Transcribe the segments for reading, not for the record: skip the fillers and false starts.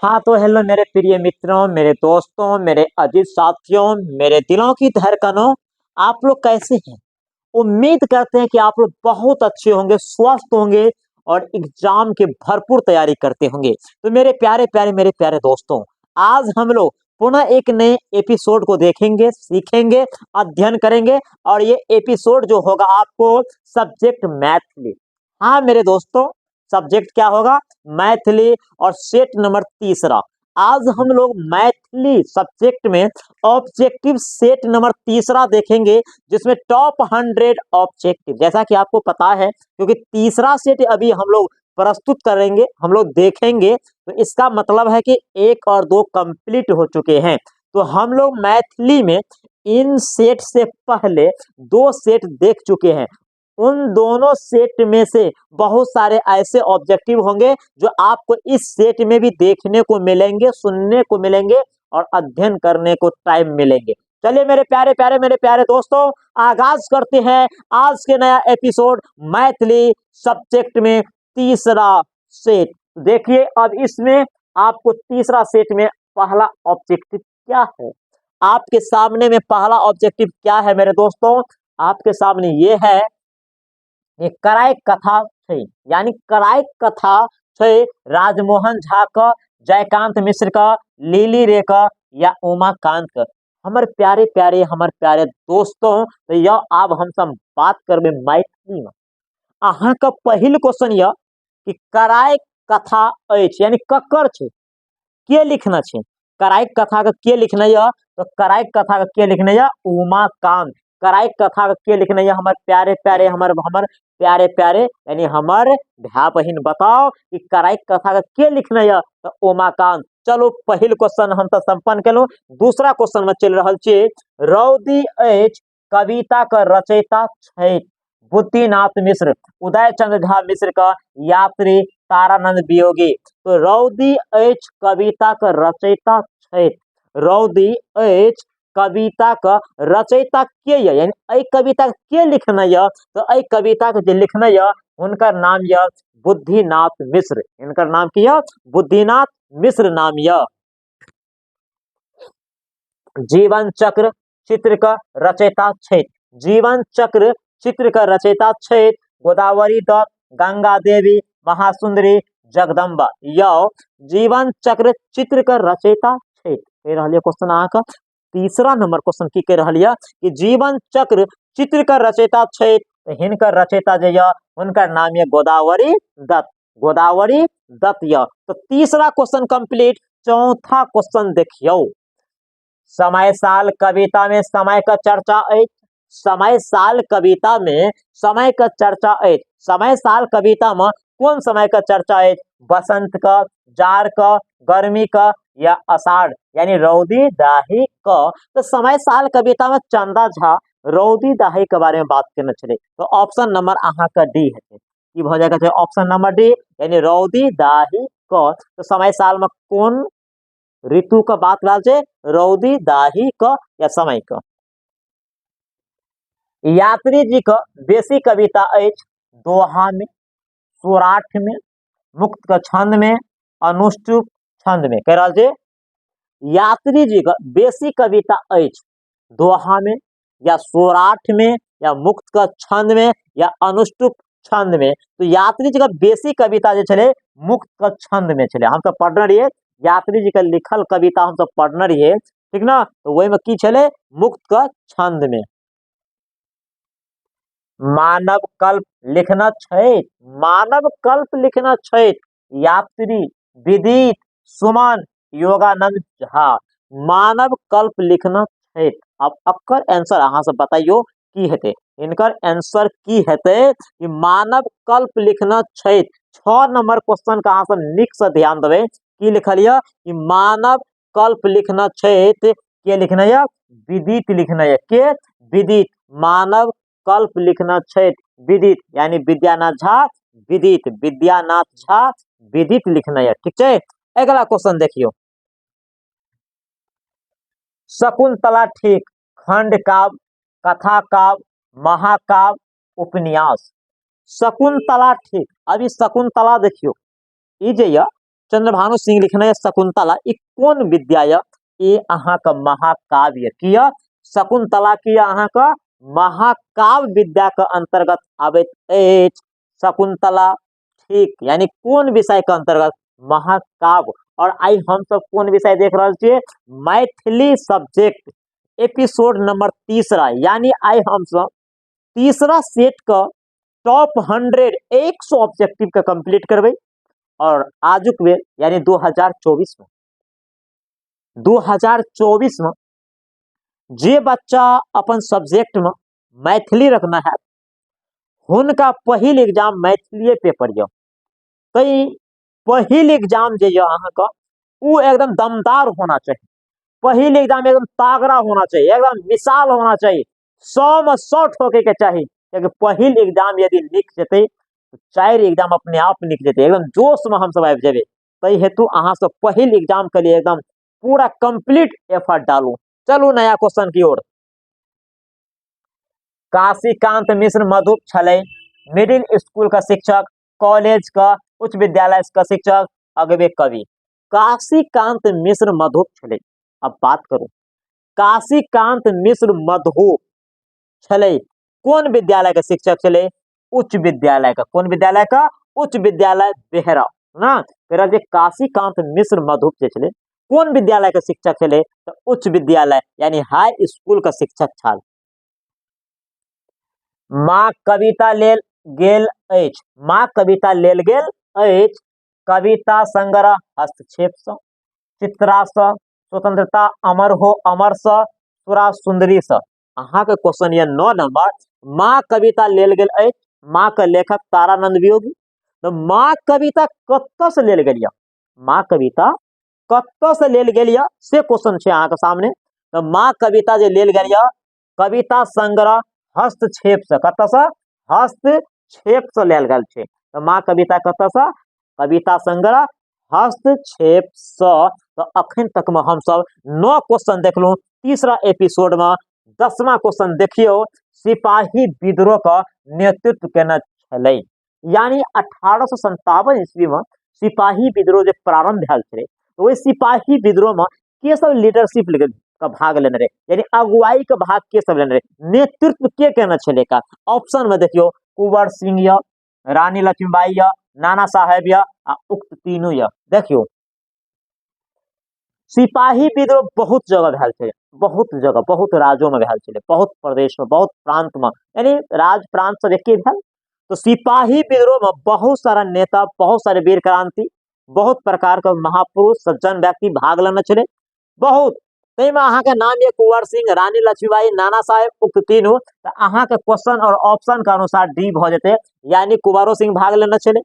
हाँ तो हेलो मेरे प्रिय मित्रों, मेरे दोस्तों, मेरे अजीज साथियों, मेरे दिलों की धड़कनों। आप लोग कैसे हैं? उम्मीद करते हैं कि आप लोग बहुत अच्छे होंगे, स्वस्थ होंगे और एग्जाम की भरपूर तैयारी करते होंगे। तो मेरे प्यारे प्यारे मेरे प्यारे दोस्तों, आज हम लोग पुनः एक नए एपिसोड को देखेंगे, सीखेंगे, अध्ययन करेंगे। और ये एपिसोड जो होगा आपको सब्जेक्ट मैथिली। हाँ मेरे दोस्तों, सब्जेक्ट क्या होगा? मैथिली। और सेट नंबर तीसरा। आज हम लोग मैथिली सब्जेक्ट में ऑब्जेक्टिव सेट नंबर तीसरा देखेंगे, जिसमें टॉप 100 ऑब्जेक्टिव, जैसा कि आपको पता है, क्योंकि तीसरा सेट अभी हम लोग प्रस्तुत करेंगे, हम लोग देखेंगे। तो इसका मतलब है कि एक और दो कंप्लीट हो चुके हैं। तो हम लोग मैथिली में इन सेट से पहले दो सेट देख चुके हैं। उन दोनों सेट में से बहुत सारे ऐसे ऑब्जेक्टिव होंगे जो आपको इस सेट में भी देखने को मिलेंगे, सुनने को मिलेंगे और अध्ययन करने को टाइम मिलेंगे। चलिए मेरे प्यारे प्यारे मेरे प्यारे दोस्तों, आगाज करते हैं आज के नया एपिसोड मैथिली सब्जेक्ट में तीसरा सेट। देखिए अब इसमें आपको तीसरा सेट में पहला ऑब्जेक्टिव क्या है? आपके सामने में पहला ऑब्जेक्टिव क्या है मेरे दोस्तों? आपके सामने ये है, ये कराय कथा छै, यानी कराय कथा छै राजमोहन झा का, जयकांत मिश्र का, लिली रे का या उमाकांत का। हमारे प्यारे प्यारे हमारे प्यारे दोस्तों, तो यह अब हम सब बात करबे मैथिली में। अहाँ का पहिल क्वेश्चन यह कि कराय कथा अछि यानी ककर छै, के लिखना छै? कराय कथा का के लिखना है? तो कराय कथा का के लिखना है? उमाकांत। कराय कथा का के लिखना है? हमारे प्यारे प्यारे हमारे हमारे प्यारे प्यारे यानी हमारे भाई बहन, बताओ कि कराय कथा का के लिखना है? तो उमाकांत। चलो पहिल क्वेश्चन हम तो संपन्न केलू। दूसरा क्वेश्चन में चल रहा छे, रौदी अछि कविता का रचयिता छै बुद्धिनाथ मिश्र, उदय चंद्र झा मिश्र का यात्री, तारानंद वियोगी। तो रौदी अछि कविता का रचयिता छै। रौदी अछि कविता का रचयिता के है, यानी अ कविता के लिखना है? तो अ कविता के जो लिखना है उनका नाम है बुद्धिनाथ मिश्र। इनका नाम की है? बुद्धिनाथ मिश्र नाम है। जीवन चक्र चित्र का रचयिता छै। जीवन चक्र चित्र का रचयिता छै गोदावरी दत्त, गंगा देवी, महासुंदरी, जगदम्बा। यो जीवन चक्र चित्र का रचयिता छै। क्वेश्चन आका तीसरा नंबर क्वेश्चन की कह रहा है कि जीवन चक्र चित्र का रचयिता छै, हिनकर रचयिता जो है उनका नाम है गोदावरी दत्त। गोदावरी दत्त यह। तो तीसरा क्वेश्चन कंप्लीट। चौथा क्वेश्चन देखियो, समय साल कविता में समय का चर्चा है। समय साल कविता में समय का चर्चा है। समय साल कविता में कौन समय का चर्चा है? बसंत का, जार का, गर्मी का या आषाढ़ यानी रौदी दाही का। तो समय साल कविता में चंदा झा रौदी दाही के बारे में बात करना चले। तो ऑप्शन नंबर अहाँ का डी है, की हो जाएगा ऑप्शन नंबर डी यानी रौदी दाही का। तो समय साल में कौन ऋतु का बात लाल रौदी दाही का या समय का? यात्री जी का बेसी कविता अछि दोहा में, सौराठ में, मुक्त का छंद में, अनुष्टुप छंद में। कह रहा यात्री जी का बेसी कविता अछि दोहा में या सौराठ में या मुक्त का छंद में या अनुष्टुप छंद में। तो यात्री जी का बेसी कविता जो चले मुक्त का छंद में चले। हम तो पढ़ना रहिए यात्री जी का लिखल कविता हम सब पढ़ना रहिए, ठीक ना? तो वही में की चले मुक्त का छंद में। मानव कल्प लिखना छै, मानव कल्प लिखना छै यात्री विदित सुमन योगानंद झा। मानव कल्प लिखना छै। अब अक्कर आंसर अहाँ सब बताइयो की हेते? इनकर आंसर की हेते कि मानव कल्प लिखना छै। 6 नंबर क्वेश्चन का अहाँ सब निक से ध्यान देबे। की लिखल है कि मानव कल्प लिखना छै, के लिखना है? विदित लिखना है। के? विदित। मानव कल्प लिखना छै विदित यानी विद्यानाथ झा विदित, विद्यानाथ झा विदित लिखना है। ठीक है। अगला क्वेश्चन देखियो, शकुंतला ठीक खंड काव्य, कथा काव्य, महाकाव्य, उपन्यास। शकुंतला ठीक। अभी शकुंतला देखियो, ये चंद्रभानु सिंह लिखने शकुंतला ई कौन विद्या ये अहाँ का महाकाव्य किया शकुंतला किया अहाँ का महाकाव्य विद्या के अंतर्गत आबैत अछि शकुंतला। ठीक, यानी कौन विषय के अंतर्गत महाकाव्य। और आई हम सब कौन विषय देख रहे छे मैथिली सब्जेक्ट एपिसोड नंबर 3, यानी आई हम सब तीसरा सेट का टॉप 100 100 ऑब्जेक्टिव का कंप्लीट करबे। और आजुक बेर यानी 2024 में जे बच्चा अपन सब्जेक्ट में मैथिली रखना है उनका पहिल एग्जाम मैथिली पेपर यो। कई पहिल एग्जाम जे यो अहाँ का वो एकदम दमदार होना चाहिए। पहिल एग्जाम एकदम तागड़ा होना चाहिए, एकदम मिसाल होना चाहिए, 100 में 100 ठोके के चाहिए। क्योंकि पहिल एग्जाम यदि लिख जेते तो 4 एग्जाम अपने आप लिख जेते, एकदम जोश में हम सब आबि जेबे। तै हेतु अहाँ सब पहिल एग्जाम के लिए एकदम पूरा कंप्लीट एफर्ट डालू। चलू नया क्वेश्चन की ओर। काशीकांत मिश्र मधुप छलै मिडिल स्कूल का शिक्षक, कॉलेज का, उच्च विद्यालय का शिक्षक, अगबे कवि। काशीकांत मिश्र मधुप छलै। अब बात करूं काशीकांत मिश्र मधुप छलै कौन विद्यालय का शिक्षक छलै उच्च विद्यालय का। कौन विद्यालय का उच्च विद्यालय बेहरा ना। फिर जे काशीकांत मिश्र मधुप जे छलै कौन विद्यालय का शिक्षक छलै तो उच्च विद्यालय यानी हाई स्कूल का शिक्षक छल। माँ कविता लेल गेल अछि, माँ कविता लेल गेल अछि कविता संग्रह हस्तक्षेप से, चित्रा से, स्वतंत्रता अमर हो अमर से, सुरा सुंदरी से। अहाँ के क्वेश्चन ये 9 नंबर। माँ कविता लेल गेल अछि, माँ के लेखक तारानंद वियोगी। तो माँ कविता कत से लेल गेल, माँ कविता कत से लेल गेल से क्वेश्चन है अहाँ के सामने। तो माँ कविता जे लेल गेल कविता संग्रह हस्तक्षेप से, कत से हस्तक्षेप से लेल गेल छै। तो माँ कविता कत से कविता संग्रह हस्तक्षेप से। तो अखन तक में हम सब 9 क्वेश्चन देखलू। तीसरा एपिसोड में 10वां क्वेश्चन देखियो सिपाही विद्रोह का नेतृत्व केना छलै। यानी 1857 ईस्वी में सिपाही विद्रोह जो प्रारंभ भेल छलै तो वही सिपाही विद्रोह में के सब लीडरशिप का भाग लेने रहे, यानी अगुवाई का भाग के सब लेने रहे, नेतृत्व के केना छलै का। ऑप्शन में देखियो कुंवर सिंह या, रानी लक्ष्मीबाई या, नाना साहेब या, उक्त तीनों या। देखियो सिपाही विद्रोह बहुत जगह भेल छलै, बहुत जगह बहुत राज्यों में भेल छलै, बहुत प्रदेश में, बहुत प्रांत में, यानी राज प्रांत सब एके भेल। तो सिपाही विद्रोह में बहुत सारा नेता, बहुत सारे वीर क्रांति, बहुत प्रकार का महापुरुष सज्जन व्यक्ति भाग लेने छलै बहुत। में अहाँ के नाम ये कुंवर सिंह, रानी लक्ष्मीबाई, नाना साहेब, उक्त तीनों। तो अहाँ के क्वेश्चन और ऑप्शन के अनुसार डी भ जेते, यानी कुंवरो सिंह भाग लेने छलै,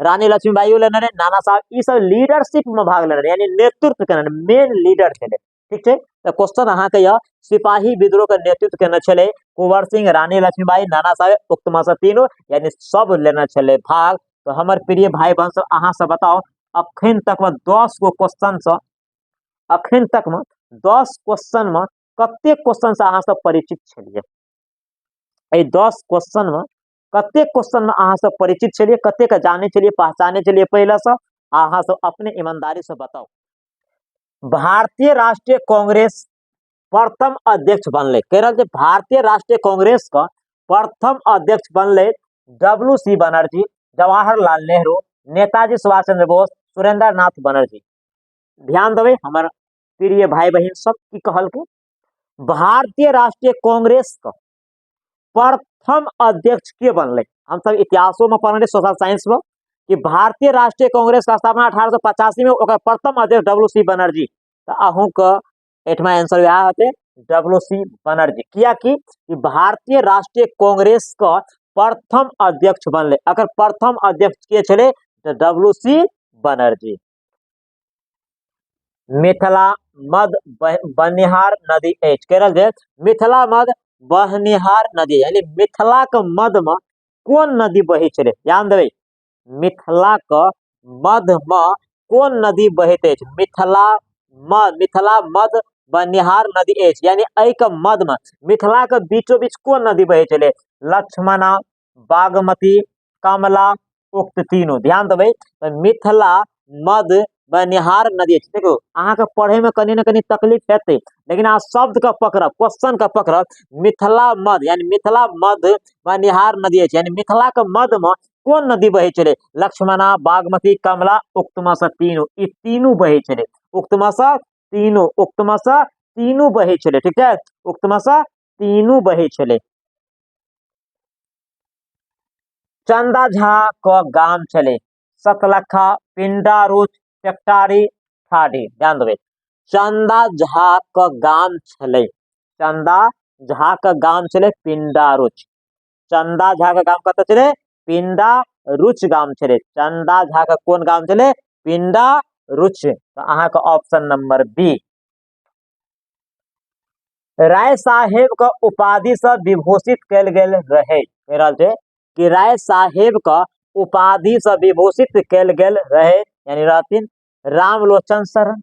रानी लक्ष्मीबाई लेने रहे, नाना साहब ई सब लीडरशिप में भाग लेने रहे, यानी नेतृत्व करने मेन लीडर छलै। ठीक है, तो क्वेश्चन अहाँ के सिपाही विद्रोह का नेतृत्व केने छलै कुंवर सिंह, रानी लक्ष्मीबाई, नाना साहेब, उक्त में से तीनों, यानी सब लेने छलै भाग। तो हमारे प्रिय भाई बहन सब अहाँ सब बताओ अखन तक में 10 गो क्वेश्चन से, अखन तक में 10 क्वेश्चन में कते क्वेश्चन से अहाँ सब परिचित छलिए। 10 क्वेश्चन में कते क्वेश्चन में अहाँ सब परिचित छलिए, कते का जाने चलिए, पहचाने चलिए पहले से अहाँ सब अपने ईमानदारी से बताओ। भारतीय राष्ट्रीय कांग्रेस प्रथम अध्यक्ष बनले, कह रहा भारतीय राष्ट्रीय कांग्रेस का प्रथम अध्यक्ष बनले WC बनर्जी, जवाहरलाल नेहरू, नेताजी सुभाष चंद्र बोस, सुरेंद्र नाथ बनर्जी। ध्यान देवे हमारे प्रिय भाई बहन सब की कहल के भारतीय राष्ट्रीय कांग्रेस का प्रथम अध्यक्ष के बनले। हम सब इतिहासों में पढ़े सोशल साइंस में कि भारतीय राष्ट्रीय कांग्रेस का स्थापना 1885 में, प्रथम अध्यक्ष WC बनर्जी। तो अहू का एठमा आंसर यह होते WC बनर्जी। किया कि भारतीय राष्ट्रीय कांग्रेस का प्रथम अध्यक्ष बनले, अगर प्रथम अध्यक्ष के छले तो WC बनर्जी। मिथिला मध बनिहार नदी अछि, कह रहा मिथिला मध बहनिहार नदी, यानी मिथिला के मध में कौन नदी बही चले। ध्यान देवे मिथिला के मध में कौन नदी बहत अछि, मिथिला मध बनिहार नदी अछि, यानी एहि के मध में मिथिला के बीचों बीच कौन नदी बहे चले, लक्ष्मणा, बागमती, कमला, उक्त तीनों। ध्यान देवे मिथिला मध बनिहार नदी अछि। देखो अहाँ के पढ़े में कनी न कनी तकलीफ हेतै, लेकिन अहाँ शब्द का पकड़ब, क्वेश्चन का पकड़ब। मिथिला मध्य यानी मिथिला मध्य बनिहार नदी अछि, यानी मिथिला के मध्य में कोन नदी बहे छलै? लक्ष्मणा, बागमती, कमला, उक्तम से तीनों, ई तीनों बहे छलै। उक्तम से तीनों, उक्तम से तीनों बहे छलै। ठीक है, उक्तम से तीनों बहे छलै। चंदा झा क गाम छलै सतलखा, पिंडारुच, टेक्टारी, ठाढ़ी। ध्यान देबै, चंदा झा क गाम छलै, चंदा झा क गाम छलै पिंडारुच। चंदा झा का गाम कतऽ छलै? पिंडारुच गाम छलै। चंदा झा का कोन गाम छलै? पिंडारुच। तो अहाँ के ऑप्शन नंबर बी। राय साहेब के उपाधि से विभूषित कयल गेल रहै। कह रहल छै कि राय साहेब के उपाधि से विभूषित कयल गेल रहै, यानी रहथिन रामलोचन शरण,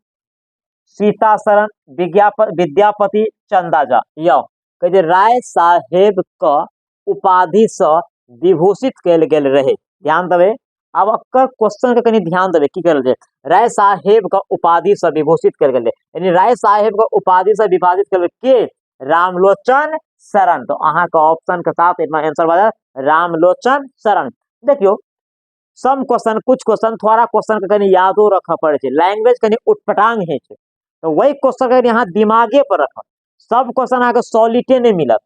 सीता शरण, विद्यापति, चंदा झा। यो कहे जे राय साहेब के उपाधि से विभूषित कयल गेल रहे। ध्यान देबै, अब अक्कर क्वेश्चन के कनी ध्यान देबै की करल छै। राय साहेब के उपाधि से विभूषित कयल गेल, यानी राय साहेब के उपाधि से विभाजित कयल के? रामलोचन शरण। तो अहाँ के ऑप्शन के साथ इसमें आंसर भऽ जायत रामलोचन शरण। देखियो सम क्वेश्चन, कुछ क्वेश्चन, थोड़ा क्वेश्चन के कनी यादो रखऽ पड़े छै, लैंग्वेज कनी उटपटांग है छै, तो वही क्वेश्चन के यहाँ दिमागे पर रखब। सब क्वेश्चन अहाँ के सॉलिटे नहीं मिलत।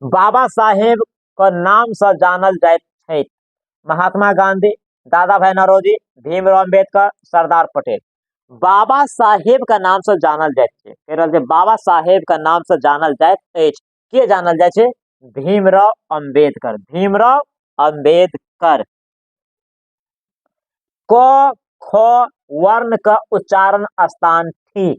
बाबा साहेब के नाम से जानल जाइत छै महात्मा गांधी, दादा भाई नौरोजी, भीमराव अम्बेडकर, सरदार पटेल। बाबा साहेब का नाम से जानल जाइत छै, कह रहल छै बाबा साहेब का नाम से जानल जाइत अछि। के जानल जाइत छै? भीमराव अम्बेडकर, भीमराव अम्बेडकर। क ख वर्ण का उच्चारण स्थान थी,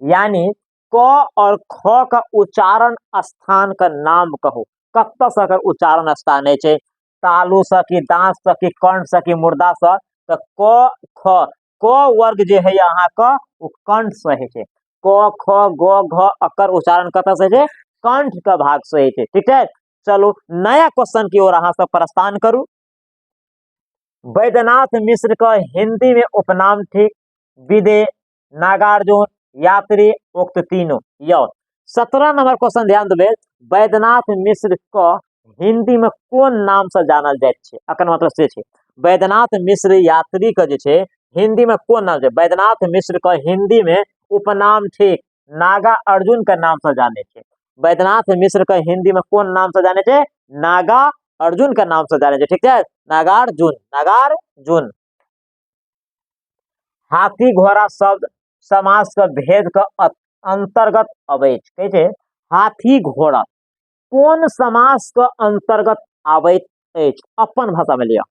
यानी क और ख का उच्चारण स्थान का नाम कहो। कत से एकर उच्चारण स्थान है? तालु से कि दांत से कि कर्ण से कि मुर्दा से? तो क ख, क वर्ग जे है यहाँ का वो कंठ से है। क ख ग घ अकर उच्चारण कत से है? कंठ का भाग से है। ठीक है, चलो नया क्वेश्चन की ओर अहाँ सब प्रस्थान करू। बैद्यनाथ मिश्र का हिंदी में उपनाम थी विदे, नागार्जुन, यात्री, उक्त तीनों। यो 17 नंबर क्वेश्चन ध्यान देवे। बैद्यनाथ मिश्र का हिंदी में कोन नाम से जानल जाइत छै? अकर मतलब से छै बैद्यनाथ मिश्र यात्री का जे छै हिंदी में कोन नाम छै? बैद्यनाथ मिश्र का हिंदी में उपनाम ठीक नागा अर्जुन के नाम से जाने छै। बैद्यनाथ मिश्र का हिंदी में कोन नाम से जाने छै? नागा अर्जुन के नाम से जाने छै। ठीक है, नागार्जुन, नागार्जुन। हाथी घोड़ा शब्द समास के भेद के अंतर्गत अबैत कहे छै। हाथी घोड़ा कोन समास के अंतर्गत आबैत अछि? अपन भाषा में लिया,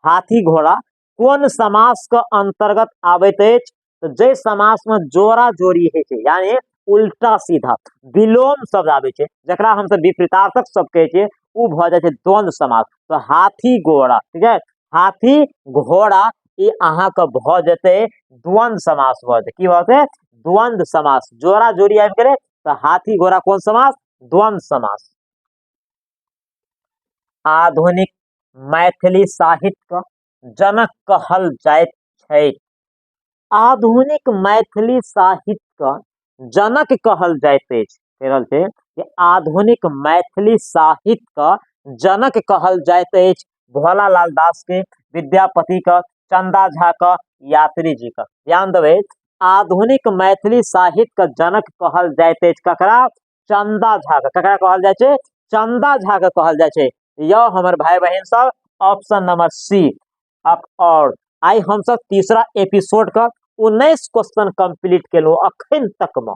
हाथी घोड़ा कोन समास के अंतर्गत आबैत अछि? तो जे समास में जोड़ा जोड़ी है छै, यानी उल्टा सीधा विलोम शब्द आबै छै, जकरा हम सब विपरीतार्थक शब्द कहै छियै, उ भ जाय छै द्वंद्व समास। तो हाथी घोड़ा, ठीक है, हाथी घोड़ा ई अहाँ के भ जेतै द्वंद्व समास भ जेतै। की भ जेतै? द्वंद्व समास। जोड़ा जोड़ी आबि गेलै तो हाथी घोड़ा कोन समास? द्वंद्व समास। आधुनिक मैथिली साहित्य का जनक कहल जाइत छै। आधुनिक मैथिली साहित्य का जनक कहल जाइत अछि। कह रहल छै कि आधुनिक मैथिली साहित्य का जनक कहल जाइत अछि भोला लाल दास के, विद्यापति का, चंदा झा का, यात्री जी का। ध्यान देबै, आधुनिक मैथिली साहित्य का जनक कहल जाइत अछि ककरा? चंदा झा का। ककरा कहल जाय छै? चंदा झा का कहल जाय छै। यो हमर भाई बहन सब ऑप्शन नंबर सी। और आई हम सब तीसरा एपिसोड का 19 क्वेश्चन कंप्लीट केलो अखन तक में।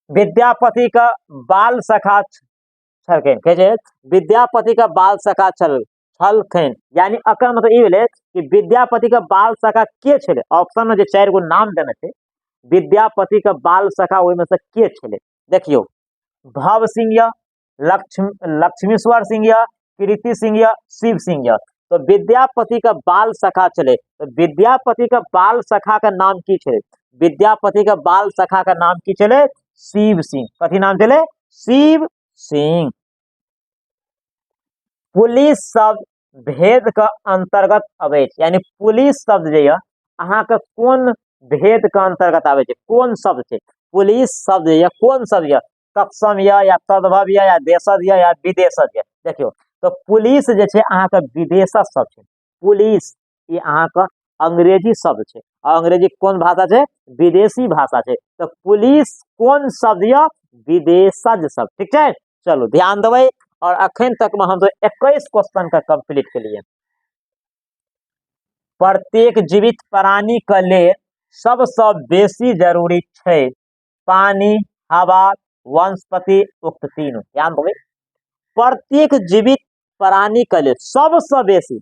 विद्यापति का बाल सखा छलखिन, कहे छै विद्यापति का बाल सखा छलखिन, यानी अकर मतलब ई भेलै कि विद्यापति का बाल सखा के छलै? ऑप्शन में जे 4 गो नाम देने छै विद्यापति का बाल सखा, ओहि में से के छलै? देखियो भव सिंह या लक्ष्मीश्वर सिंह या कीर्ति सिंह या शिव सिंह या। तो विद्यापति का बाल सखा चले, तो विद्यापति का बाल सखा का नाम की छे? विद्यापति का बाल सखा का नाम की चले? शिव सिंह। कथी नाम चले? शिव सिंह। पुलिस शब्द भेद का अंतर्गत आवे छे, यानी पुलिस शब्द जे है अहाँ के कौन भेद का अंतर्गत आवे छे, कौन शब्द छे पुलिस शब्द या कौन शब्द या तत्सम या तद्भव या देशज या विदेशज या। देखियो तो पुलिस जे छे अहाँ के विदेशज शब्द छे, पुलिस ये अहाँ के अंग्रेजी शब्द छे, और अंग्रेजी कौन भाषा छे, विदेशी भाषा छे, तो पुलिस कौन शब्द या विदेशज शब्द, ठीक है। चलो ध्यान देवे, और अखन तक में हम तो 21 क्वेश्चन का कंप्लीट के लिए। प्रत्येक जीवित प्राणी के लिए सबसे बेसी जरूरी है पानी, हवा, वनस्पति, उक्त तीनों। ध्यान देवे, प्रत्येक जीवित प्राणी के लिए सबसे बेसी,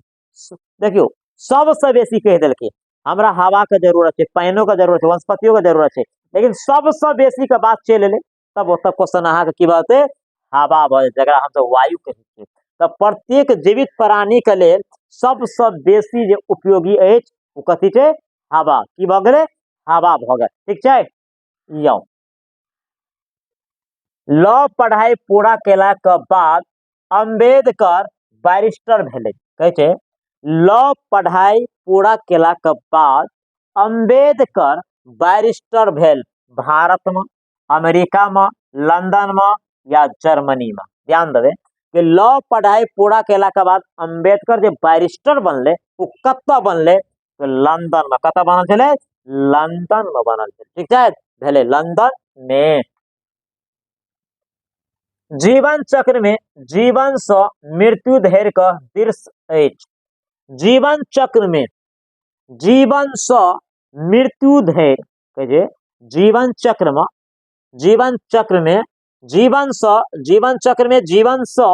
देखियो सबसे बेसी कह दिल के हमरा हवा के जरूरत है, पानियों का जरूरत है, वनस्पतियों का जरूरत है, लेकिन सबसे बेसी का बात चल ले तब ओतक क्वेश्चन अहाँ के की बात है, हवा जगह हम तो वायु कहे छियै। तो प्रत्येक जीवित प्राणी के लिए सबसे बेसी जे उपयोगी है वो कथी है, हवा। की भ गेलै, हवा भ गेल, ठीक है। यो लॉ पढ़ाई पूरा केला के बाद अम्बेडकर बैरिस्टर भेले, कहे छे लॉ पढ़ाई पूरा केला के बाद अम्बेडकर बैरिस्टर भेल, भारत में, अमेरिका में, लंदन में या जर्मनी में। ध्यान देवे कि लॉ पढ़ाई पूरा केला के बाद अम्बेडकर जो बैरिस्टर बनले वो कत्ता बनले, तो लंदन में। कत्ता बनल छले, लंदन में बनल छले, ठीक है, भेले लंदन में। जीवन चक्र में जीवन से मृत्यु धरि का दृश्य अछि, जीवन चक्र में जीवन से मृत्यु धरि कहे, जीवन चक्र में जीवन चक्र में जीवन चक्र में जीवन से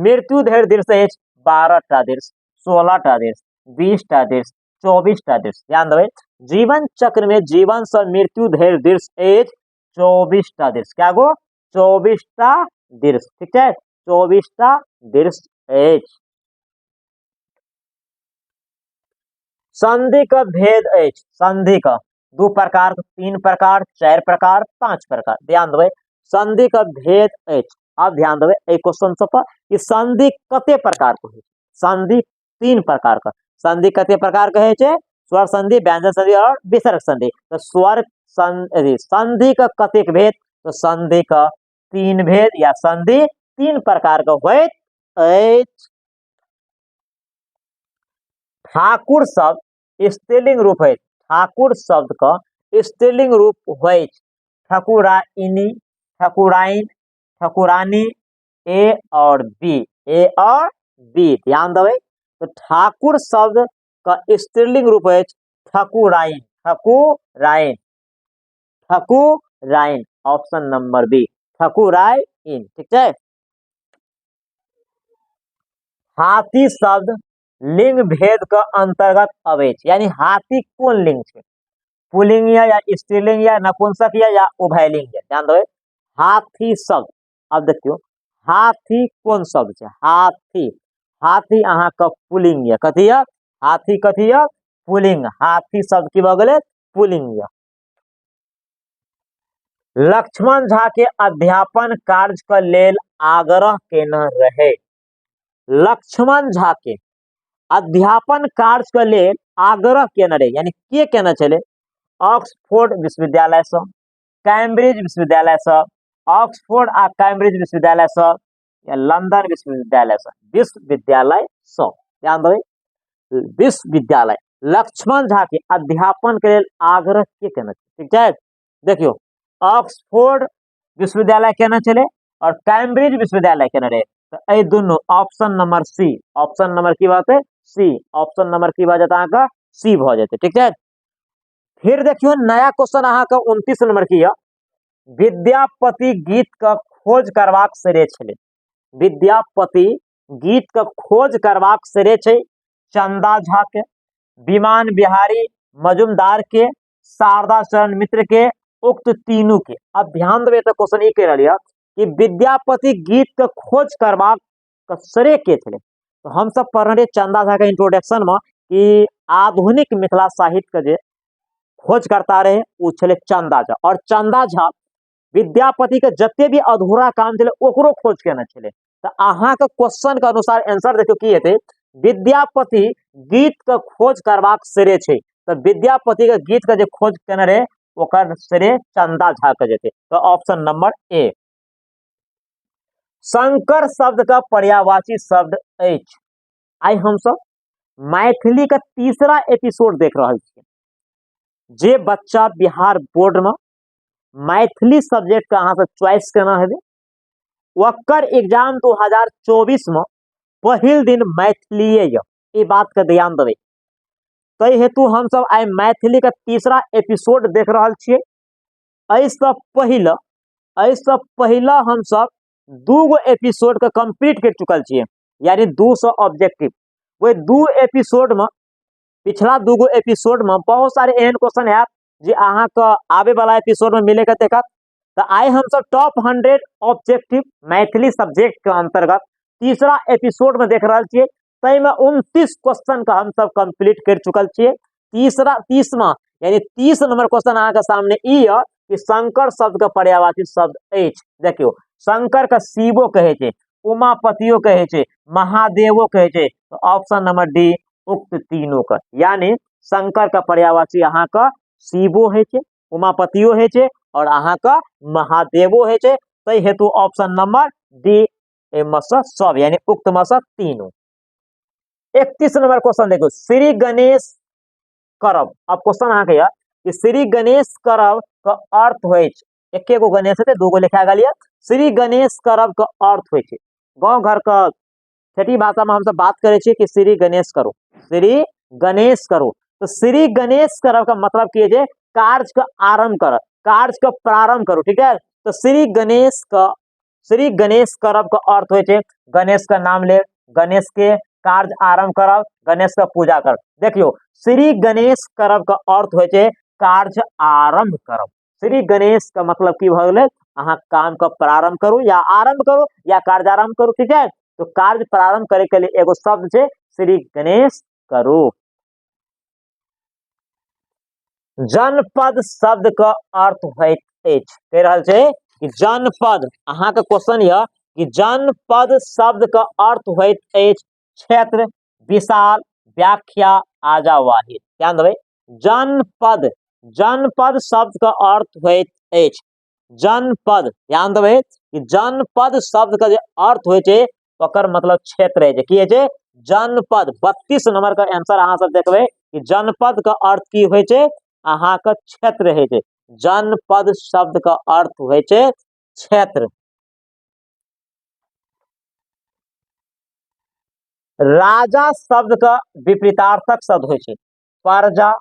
मृत्यु धरि दृश्य अछि 12टा दृश्य, 16टा दृश्य, 20टा दृश्य, 24टा दृश्य। ध्यान देवे, जीवन चक्र में जीवन से मृत्यु धरि दृश्य अछि 24टा दृश्य। क्या गो, 24टा दृश्य, ठीक है, 24टा दृश्य अछि। संधि का भेद अछि, संधि का 2 प्रकार, 3 प्रकार, 4 प्रकार, 5 प्रकार। ध्यान देवे, संधि का भेद अछि। अब ध्यान देवे ए क्वेश्चन सब पर कि संधि कते प्रकार के होय, संधि 3 प्रकार का। संधि कते प्रकार के होय छै, स्वर संधि, व्यंजन संधि और विसर्ग संधि। तो स्वर संधि, संधि का कतेक भेद, तो संधि का 3 भेद या संधि 3 प्रकार का होइत अछि। ठाकुर शब्द स्त्रीलिंग रूप है, ठाकुर शब्द का स्त्रीलिंग रूप है ठकुराइनी, ठकुराइन, ठकुरानी, ए और बी, ए और बी। ध्यान देवे, तो ठाकुर शब्द का स्त्रीलिंग रूप है ठकुराइन, ठकुराइन, ठकुराइन, ऑप्शन नंबर बी, ठकुराइन, ठीक है। हाथी शब्द लिंग भेद का अंतर्गत आवे छै, यानी हाथी कौन लिंग छै, पुल्लिंग या स्त्रीलिंग या नपुंसक या उभयलिंग। ध्यान देवे, हाथी शब्द, अब देखियो हाथी कौन शब्द छै, हाथी, हाथी अहाँ का पुल्लिंग या कथी या, हाथी कथी या, पुल्लिंग, हाथी शब्द की भ गेलै पुल्लिंग या। लक्ष्मण झा के अध्यापन कार्य के लेल आग्रह केना रहे, लक्ष्मण झा के अध्यापन कार्य के लेल आग्रह केना रहे, यानी के केना चले, ऑक्सफोर्ड विश्वविद्यालय से, कैम्ब्रिज विश्वविद्यालय से, ऑक्सफोर्ड आ कैम्ब्रिज विश्वविद्यालय से या लंदन विश्वविद्यालय से, विश्वविद्यालय से। ध्यान देवे, विश्वविद्यालय। लक्ष्मण झा के अध्यापन के लेल आग्रह के केना, ठीक है। देखियो ऑक्सफोर्ड विश्वविद्यालय केना चले और कैम्ब्रिज विश्वविद्यालय केना रहे, तो ए दोनों option number C, option number की बात है सी, ऑप्शन नंबर की बात है सी भ जाते, ठीक है। फिर देखियो नया क्वेश्चन अहाँ का 29 नंबर की है, विद्यापति गीत का खोज करवाक सरे छले, विद्यापति गीत का खोज करवाक सरे छै चंदा झा के, विमान बिहारी मजुमदार के, शारदा शरण मित्र के, उक्त तीनों के। अब ध्यान देवे तो क्वेश्चन ये कह रहा कि विद्यापति गीत का खोज करवाक सरे के छले, तो हम सब पढ़ रहे चंदा झा के इंट्रोडक्शन में कि आधुनिक मिथिला साहित्य के जे खोज करता रहे वो छले चंदा झा, और चंदा झा विद्यापति के जते भी अधूरा काम छले ओकरो खोज केने छले। तो अहाँ के क्वेश्चन के अनुसार आंसर देखियो की हेते विद्यापति गीत का खोज करबाक श्रेय छै, तो विद्यापति के गीत का जो खोज केने रहे ओकर श्रेय चंदा झा के जेते। तो ऑप्शन नंबर ए। शंकर शब्द का पर्यायवाची शब्द अछि। आई हम सब मैथिली का तीसरा एपिसोड देख रहा छियै। जे बच्चा बिहार बोर्ड में मैथिली सब्जेक्ट का अहाँ से चॉइस केना है ओकर एग्जाम 2024 में पहिल दिन मैथिलीए ये बात का ध्यान देवे। तै हेतु हम सब आई मैथिली का तीसरा एपिसोड देख रहा छियै। ऐसे पहले हम सब 2 एपिसोड का कंप्लीट कर चुकल छियै, यानी 200 ऑब्जेक्टिव। वही 2 एपिसोड में पिछला 2 एपिसोड में बहुत सारे एहन क्वेश्चन है जे अहाँ का आवे वाला एपिसोड में मिलेगा देखत। तो आई हम सब टॉप 100 ऑब्जेक्टिव मैथिली सब्जेक्ट के अंतर्गत तीसरा एपिसोड में देख रहा छियै। तै में 29 क्वेश्चन का हम सब कंप्लीट कर चुकल छियै। 30वां यानी 30 नंबर क्वेश्चन अहाँ के सामने ई है कि शंकर शब्द का पर्यायवाची शब्द अछि। देखियो शंकर का शिवो कहे छै, उमापतियो कहे छै, महादेवो कहे छै। तो ऑप्शन नंबर डी उक्त तीनों का, यानी शंकर का पर्यायवाची अहाँ का शिवो है छै, उमापतियो है छै और अहाँ का महादेवो है छै। तै हेतु ऑप्शन नंबर डी सब यानी उक्त मस तीनों। 31 नंबर क्वेश्चन देखो, श्री गणेश करब। अब क्वेश्चन अहाँ के कि श्री गणेश करब का अर्थ होय छै। एके गो गणेश है, 2 गो लिखा गेल। श्री गणेश करब का अर्थ होय छै, गांव घर का ठेठी भाषा में हम सब बात करे छी कि श्री गणेश करो, श्री गणेश करो। तो श्री गणेश करब का मतलब की है, कार्य का आरंभ कर, कार्य का प्रारंभ करो। ठीक है, तो श्री गणेश करब का अर्थ होय छै गणेश का नाम ले, गणेश के कार्य आरंभ करब, गणेश का पूजा कर। देखियो श्री गणेश करब का अर्थ होय छै कार्य आरंभ करब। श्री गणेश का मतलब की भ गेलै, अहाँ काम का प्रारंभ करू या आरंभ करू या कार्य आरंभ करू। ठीक है, तो कार्य प्रारंभ करे के लिए एगो शब्द छै श्री गणेश करू। जनपद शब्द का अर्थ होइत अछि, कह रहल छै कि जनपद, अहाँ के क्वेश्चन यह कि जनपद शब्द का अर्थ होइत अछि क्षेत्र, विशाल, व्याख्या, आजा, वाहिद। ध्यान देबै, जनपद, जनपद शब्द का अर्थ होइत अछि जनपद। ध्यान देबै कि जनपद शब्द का जे अर्थ होय छै ओकर मतलब क्षेत्र है, की है छै जनपद। 32 नंबर का आंसर अहाँ सब देखबै कि जनपद का अर्थ की होय छै, अहाँ का क्षेत्र है छै। जनपद शब्द का अर्थ होय छै क्षेत्र। राजा शब्द का विपरीतार्थक शब्द होय छै प्रजा,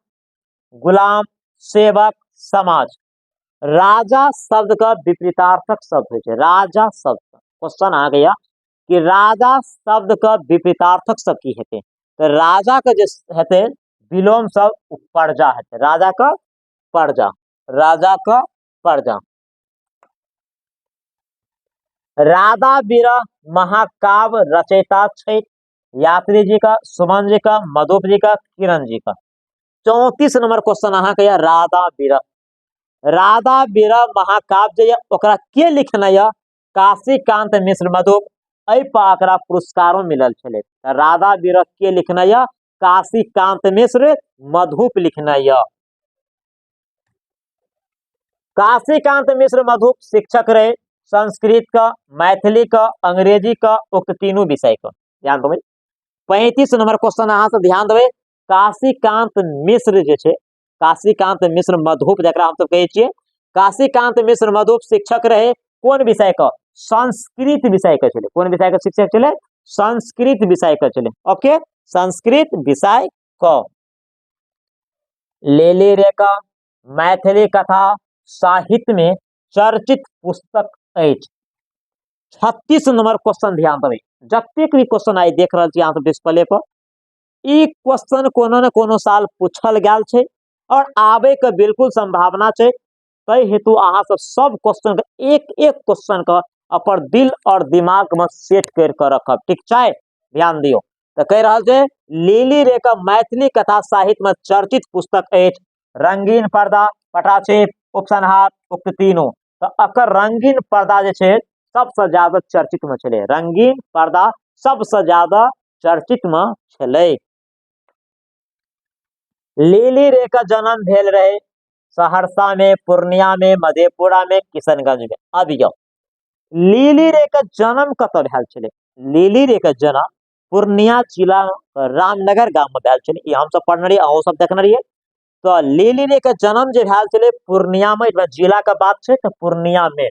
गुलाम, सेवक, समाज। राजा शब्द का विपरीतार्थक शब्द होय छै राजा शब्द। क्वेश्चन आ गया कि राजा शब्द का विपरीतार्थक शब्द की हेतै, तो राजा का जे हेतै विलोम शब्द प्रजा हेतै, राजा का प्रजा, राजा का प्रजा। राधा विरह महाकाव्य रचयिता छै यात्री जी का, सुमन जी का, मधुप जी का, किरण जी का। 34 नंबर क्वेश्चन अहाँ के राधा विरह, राधा विरह महाकाव्य जे ओकरा के लिखने या काशीकांत मिश्र मधुप। एहि पर एकरा पुरस्कारों मिलल छलै। राधा विरह के लिखने या काशीकांत मिश्र मधुप लिखने या। काशीकांत मिश्र मधुप शिक्षक रहे संस्कृत का, मैथिली का, अंग्रेजी का, उक्त तीनों विषय का। ध्यान देबै। 35 नंबर क्वेश्चन अहाँ से ध्यान देबै, काशीकांत मिश्र जे छै, काशीकांत मिश्र मधुप जकरा हम सब कहै छियै, काशीकांत मिश्र मधुप शिक्षक रहे कोन विषय का, संस्कृत विषय का छलै। कोन विषय का शिक्षक छलै, संस्कृत विषय का छलै। ओके, संस्कृत विषय का। लेली रेखा मैथिली कथा साहित्य में चर्चित पुस्तक अछि। 36 नंबर क्वेश्चन ध्यान देबै, जतेक भी क्वेश्चन आई देख रहल छी अहाँ सब डिस्प्ले पर, ई क्वेश्चन कोनो न कोनो साल पूछल गेल छै और आबे के बिल्कुल संभावना छै। तै हेतु अहाँ सब क्वेश्चन के एक एक क्वेश्चन का अपन दिल और दिमाग में सेट कर के रखब। ठीक छै, ध्यान दियो। तो कह रहल छै लिली रेखा मैथिली कथा साहित्य में चर्चित पुस्तक अछि। रंगीन पर्दा, पटाक्षेप, उपसंहार, उक्त तीनों। तो अकर रंगीन पर्दा जे छै सबसे ज्यादा चर्चित में छलै। रंगीन पर्दा सबसे ज्यादा चर्चित में छलै। लिली रे का जन्म भेल रहे सहरसा में, पूर्णिया में, मधेपुरा में, किशनगंज में। अब यो लिली रे का जन्म कतऽ भेल छलै? लिली रे का जन्म पूर्णिया जिला रामनगर गांव में भेल छलै। ई हम सब पढ़ने रहिए, अहूँ सब देखने रहिए। तो लिली रे का जन्म जे भेल छलै पूर्णिया में, जिला का बात छै तो पूर्णिया में।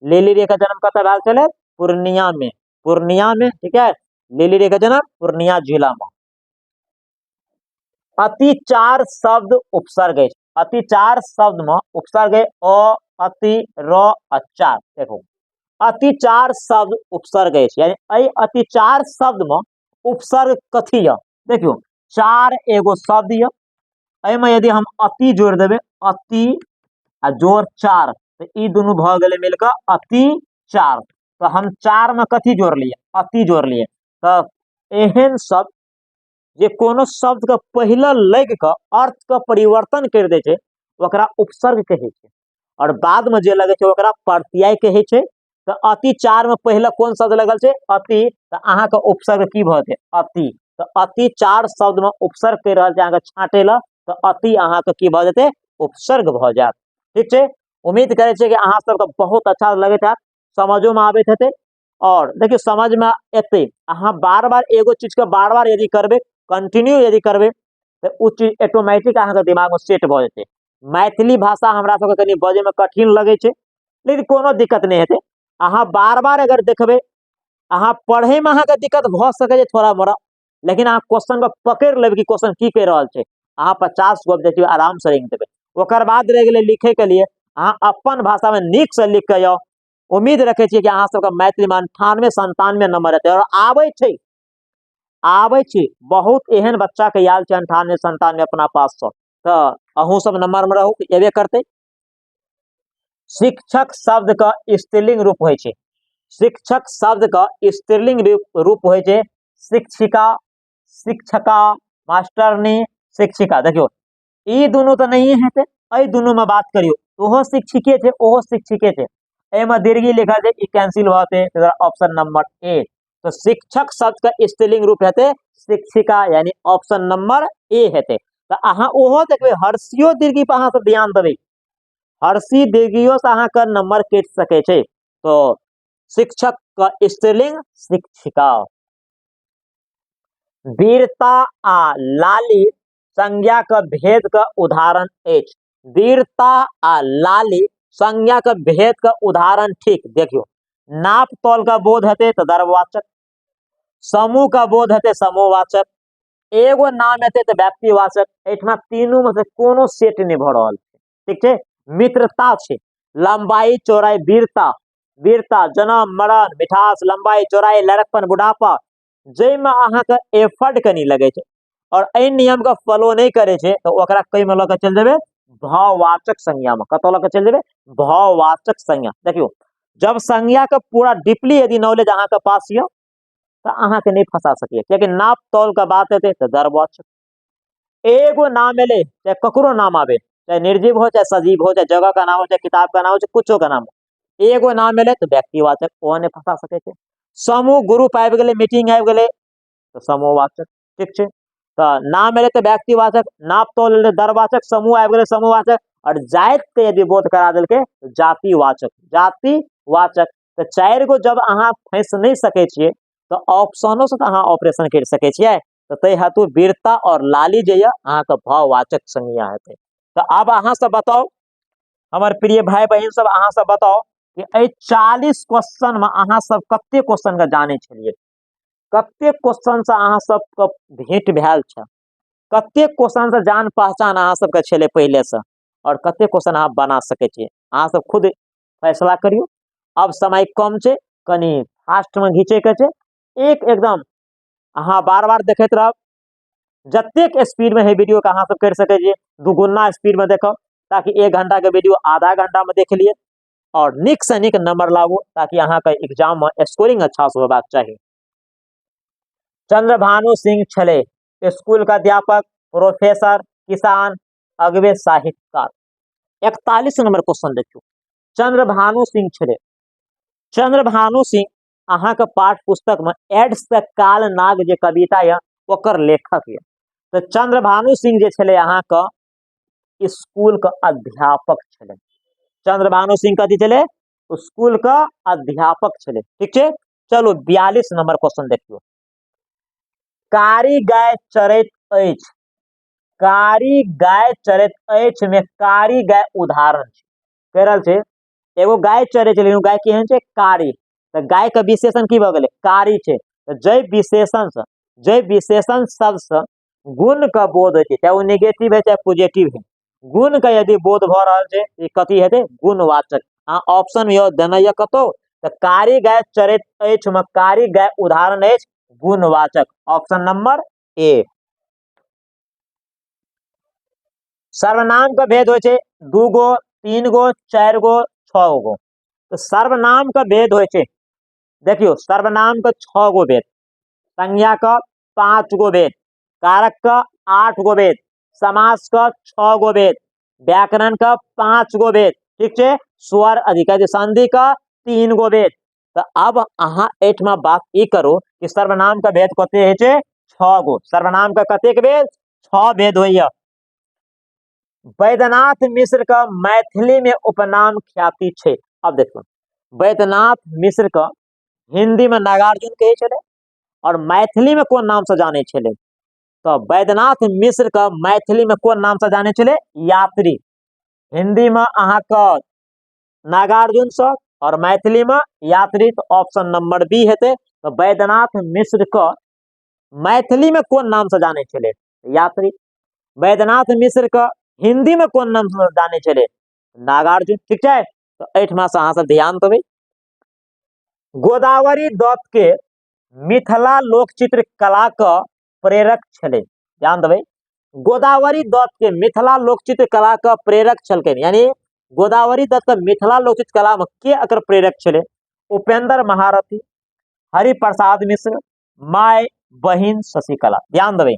लिली रे का जन्म कतऽ भेल छलै? पूर्णिया में, पूर्णिया में, ठीक है। लिली रे का जन्म पूर्णिया जिला में। अति चार शब्द उपसर्ग है। अति चार शब्द में उपसर्ग है अ, अति, र, चार। देखो अति चार शब्द उपसर्ग है, यानी अ अति चार शब्द में उपसर्ग कथी है? देखियो चार एगो शब्द है, एहिमे यदि हम अति जोड़ देवे, अति आ जोड़ चार, तो ई दुनू भ गेले मिलकर अति चार। तो हम चार में कथी जोड़ लिए? अति जोड़ लिए। तो एहन शब्द जे कोनो शब्द के पहले लग के अर्थ के परिवर्तन कर दे छै ओकरा उपसर्ग कहे छै, और बाद में जे लगे छै ओकरा प्रत्यय कहे छै। तो अति चार में पहले कोन शब्द लगल छै? अति। तो अहाँ के उपसर्ग की भ जेतै? अति। तो अति चार शब्द में उपसर्ग कर रहल छै अहाँ के छांटे ला, तो अति अहाँ के की भ जेतै? उपसर्ग भ जात। ठीक छै। उम्मीद करे छै कि अहाँ सबके बहुत अच्छा लगत है, समझो में आबैत हेतै। और देखियो समझ में एते, अहाँ बार बार एगो चीज के बार बार यदि करबे, कंटिन्यू यदि करबे, तो उ चीज ऑटोमेटिक अहाँ के दिमाग में सेट भ जेतै। मैथिली भाषा हमरा सबके कनी बजे में कठिन लगे छै, लेकिन कोनो दिक्कत नहीं हेतै। अहाँ बार बार अगर देखबे, अहाँ पढ़े में अहाँ के दिक्कत भ सकै छै थोड़ा मोड़ा, लेकिन अहाँ क्वेश्चन के पकड़ लेबै कि क्वेश्चन की कह रहल छै। अहाँ 50 गो ऑब्जेक्टिव आराम से लिख देबै। ओकर बाद रह गेलै लिखे के लिए, अहाँ अपन भाषा में नीक से लिख के जाओ। उम्मीद रखे छियै कि अहाँ सबके मैथिली में 98-97 नंबर एतै, और आबै छै बहुत एहन बच्चा के आयल छै 98-97 अपना पास से। तो अहूँ सब नंबर में रहू, एबे करते। शिक्षक शब्द का स्त्रीलिंग रूप होय छै। शिक्षक शब्द का स्त्रीलिंग रूप होय छै शिक्षिका, शिक्षका, मास्टरनी, शिक्षिका। देखियो ई दुनू तो नहीं हेतै, एहि दुनू में बात करियो, ओहो शिक्षिके छै, ओहो शिक्षिके छै। एमे दीर्घी लिखल छै, ई कैंसिल भ जेतै, ऑप्शन नंबर ए। तो शिक्षक शब्द का स्त्रीलिंग रूप हेतै शिक्षिका, यानी ऑप्शन नंबर ए हेतै। तो अहाँ ओहो देखबे, हर्षियो दीर्घी पर अहाँ सब ध्यान देबै, हर्षी दीर्घियों से अहाँ का नंबर कट सके छै। तो शिक्षक का स्त्रीलिंग शिक्षिका। वीरता आ लाली संज्ञा का भेद का उदाहरण अछि। वीरता आ लाली संज्ञा का भेद का उदाहरण ठीक देखियो, नाप तौल का बोध हेतै तो दर्ववाचक, समूह का बोध हेतै समूहवाचक, एगो नाम हेतै तो व्यक्तिवाचक। एठमा तीनों में से कोनो सेट नहीं भ रहल छै। ठीक छै। मित्रता छै, लंबाई चौड़ाई, वीरता, वीरता जन्म मरण, मिठास, लंबाई चौड़ाई, लड़कपन, बुढ़ापा, जैमे अहाँ के एफर्ट कनी लगे छै और एहि नियम का फॉलो नहीं करे छै, तो ओकरा कई में ल के चल जेबे? भाववाचक संज्ञा में। कत ल के चल जेबे? भाववाचक संज्ञा। देखियो जब संज्ञा का पूरा डीपली यदि नॉलेज अहाँ के पास ये, तो अहाँ के नहीं फंसा सकिए, क्योंकि नाप तौल का बात हेतै तो दर्ववाचक। एगो नाम एले, चाहे ककरो नाम आवे, चाहे निर्जीव हो, चाहे सजीव हो, चाहे जगह का नाम हो, चाहे किताब का नाम हो, चाहे कुछो का नाम हो, एगो नाम एले तो व्यक्तिवाचक, ओहो नहीं फंसा सके छै। समूह ग्रुप आबि गेलै, मीटिंग आबि गेलै, तो समूहवाचक। ठीक छै। तो नाम एले तो व्यक्तिवाचक, नाप तौल एले दर्ववाचक, समूह आबि गेलै समूहवाचक, और जाति के यदि बोध करा देलकै जातिवाचक, जातिवाचक। तो चारि गो जब अहाँ फंस नहीं सके छियै, तो ऑप्शनों से तो अहाँ ऑपरेशन कर सके छियै। तो तै हेतु वीरता और लाली जे अहाँ के भाववाचक संज्ञा हेतै। तो अब अहाँ सब बताओ, हमर प्रिय भाई बहन सब, अहाँ सब बताओ कि ए 40 क्वेश्चन में अहाँ सब कते क्वेश्चन के जाने छलिए, कते क्वेश्चन से अहाँ सब के भेंट भेल छै, कते क्वेश्चन से जान पहचान अहाँ सब के छले पहले से, और कते क्वेश्चन अहाँ बना सके छिए, अहाँ सब खुद फैसला करियो। अब समय कम छै, कनी फास्ट में घीचे के छै, एक एकदम अहाँ बार बार देखते रहब। जतेक स्पीड में है वीडियो के अहाँ सब कर सके छिए, दुगुना स्पीड में देखो, ताकि 1 घंटा के वीडियो आधा घंटा में देख लिए, और निक से निक नंबर लाबू, ताकि अहाँ के एग्जाम में स्कोरिंग अच्छा से होबाक चाहिए। चंद्रभानु सिंह छले स्कूल का अध्यापक, प्रोफेसर, किसान, अगवे साहित्यकार। 41 नंबर क्वेश्चन देखियो, चंद्रभानु सिंह छले। चंद्रभानु सिंह अहाँ के पाठ पुस्तक में एड्स द काल नाग जे कविता है ओकर लेखक है। तो चंद्रभानु सिंह जे छले अहाँ के स्कूल के अध्यापक छले। चंद्रभानु सिंह कथी छले? स्कूल का अध्यापक छले। ठीक है, चलो 42 नंबर क्वेश्चन देखियो। कारी गाय चरैत अछि, कारी गाय चरैत अछि में कारी गाय उदाहरण छै। कह रहल छै एगो गाय चरे छै, लेकिन गाय केहन छै? कारी। तो गाय का विशेषण की भ गेलै? कारी छै। तो जय विशेषण शब्द से गुण का बोध होय छै, चाहे वो नेगेटिव है चाहे पॉजिटिव है, गुण का यदि बोध भ रहल छै ई कथी हेतै? गुणवाचक। अहाँ ऑप्शन में देना या कतो तो कारी गाय चरैत अछि में कारी गाय उदाहरण अछि गुणवाचक। ऑप्शन नंबर ए। सर्वनाम का भेद हो छै 2 गो, 3 गो, 4 गो, 6 गो। तो सर्वनाम का भेद हो छै, देखियो सर्वनाम का 6 गो भेद, संज्ञा का 5 गो भेद, कारक का 8 गो भेद, समास का 6 गो भेद, व्याकरण का 5 गो भेद। ठीक है, स्वर अधिकार संधि का 3 गो भेद। तो अब अहाँ एठमा बात ई करो कि सर्वनाम का भेद कते है छै? 6 गो। सर्वनाम का कतेक भेद? 6 भेद होइया। वैद्यनाथ मिश्र का मैथिली में उपनाम ख्याति छे। अब देखो वैद्यनाथ मिश्र का हिंदी में नागार्जुन कहे छले और मैथिली में कौन नाम से जाने छले? तो वैद्यनाथ मिश्र का मैथिली में कौन नाम से जाने छले? यात्री। हिंदी में अहाँ का नागार्जुन से और मैथिली में यात्री। तो ऑप्शन नंबर बी हेते। तो वैद्यनाथ मिश्र का मैथिली में कौन नाम से जाने छले? यात्री। वैद्यनाथ मिश्र का हिंदी में कौन नाम से जाने छले? नागार्जुन। ठीक है, तो एठमा से अहाँ सब ध्यान देबै। गोदावरी दत्त के मिथिला लोकचित्र कला का प्रेरक छले। ध्यान देबै, गोदावरी दत्त के मिथिला लोकचित्र कला का प्रेरक छलखिन, यानी गोदावरी दत्त का मिथिला लोकचित्र कला में के अकर प्रेरक छले? उपेंद्र महारथी, हरिप्रसाद मिश्र, माय बहिन शशिकला। ध्यान देबै,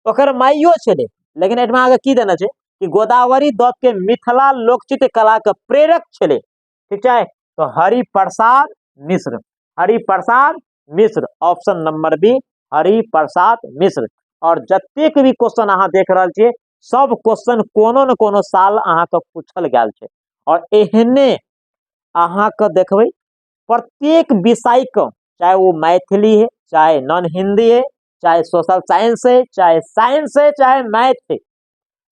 ओकर माइयो छले, लेकिन एठमा आगे की देना छै कि गोदावरी दत्त के मिथिला लोकचित्र कला के प्रेरक छले। ठीक है, तो हरिप्रसाद मिश्र। हरिप्रसाद मिश्र, ऑप्शन नंबर बी हरिप्रसाद मिश्र। और जतेक भी क्वेश्चन अहाँ देख रहल छियै सब क्वेश्चन कोनो न कोनो साल अहाँ के पूछल गेल छै। और एहने अहाँ के देखबै प्रत्येक विषय का, चाहे वो मैथिली है, चाहे नॉन हिंदी है, चाहे सोशल साइंस है, चाहे साइंस है, चाहे मैथ है,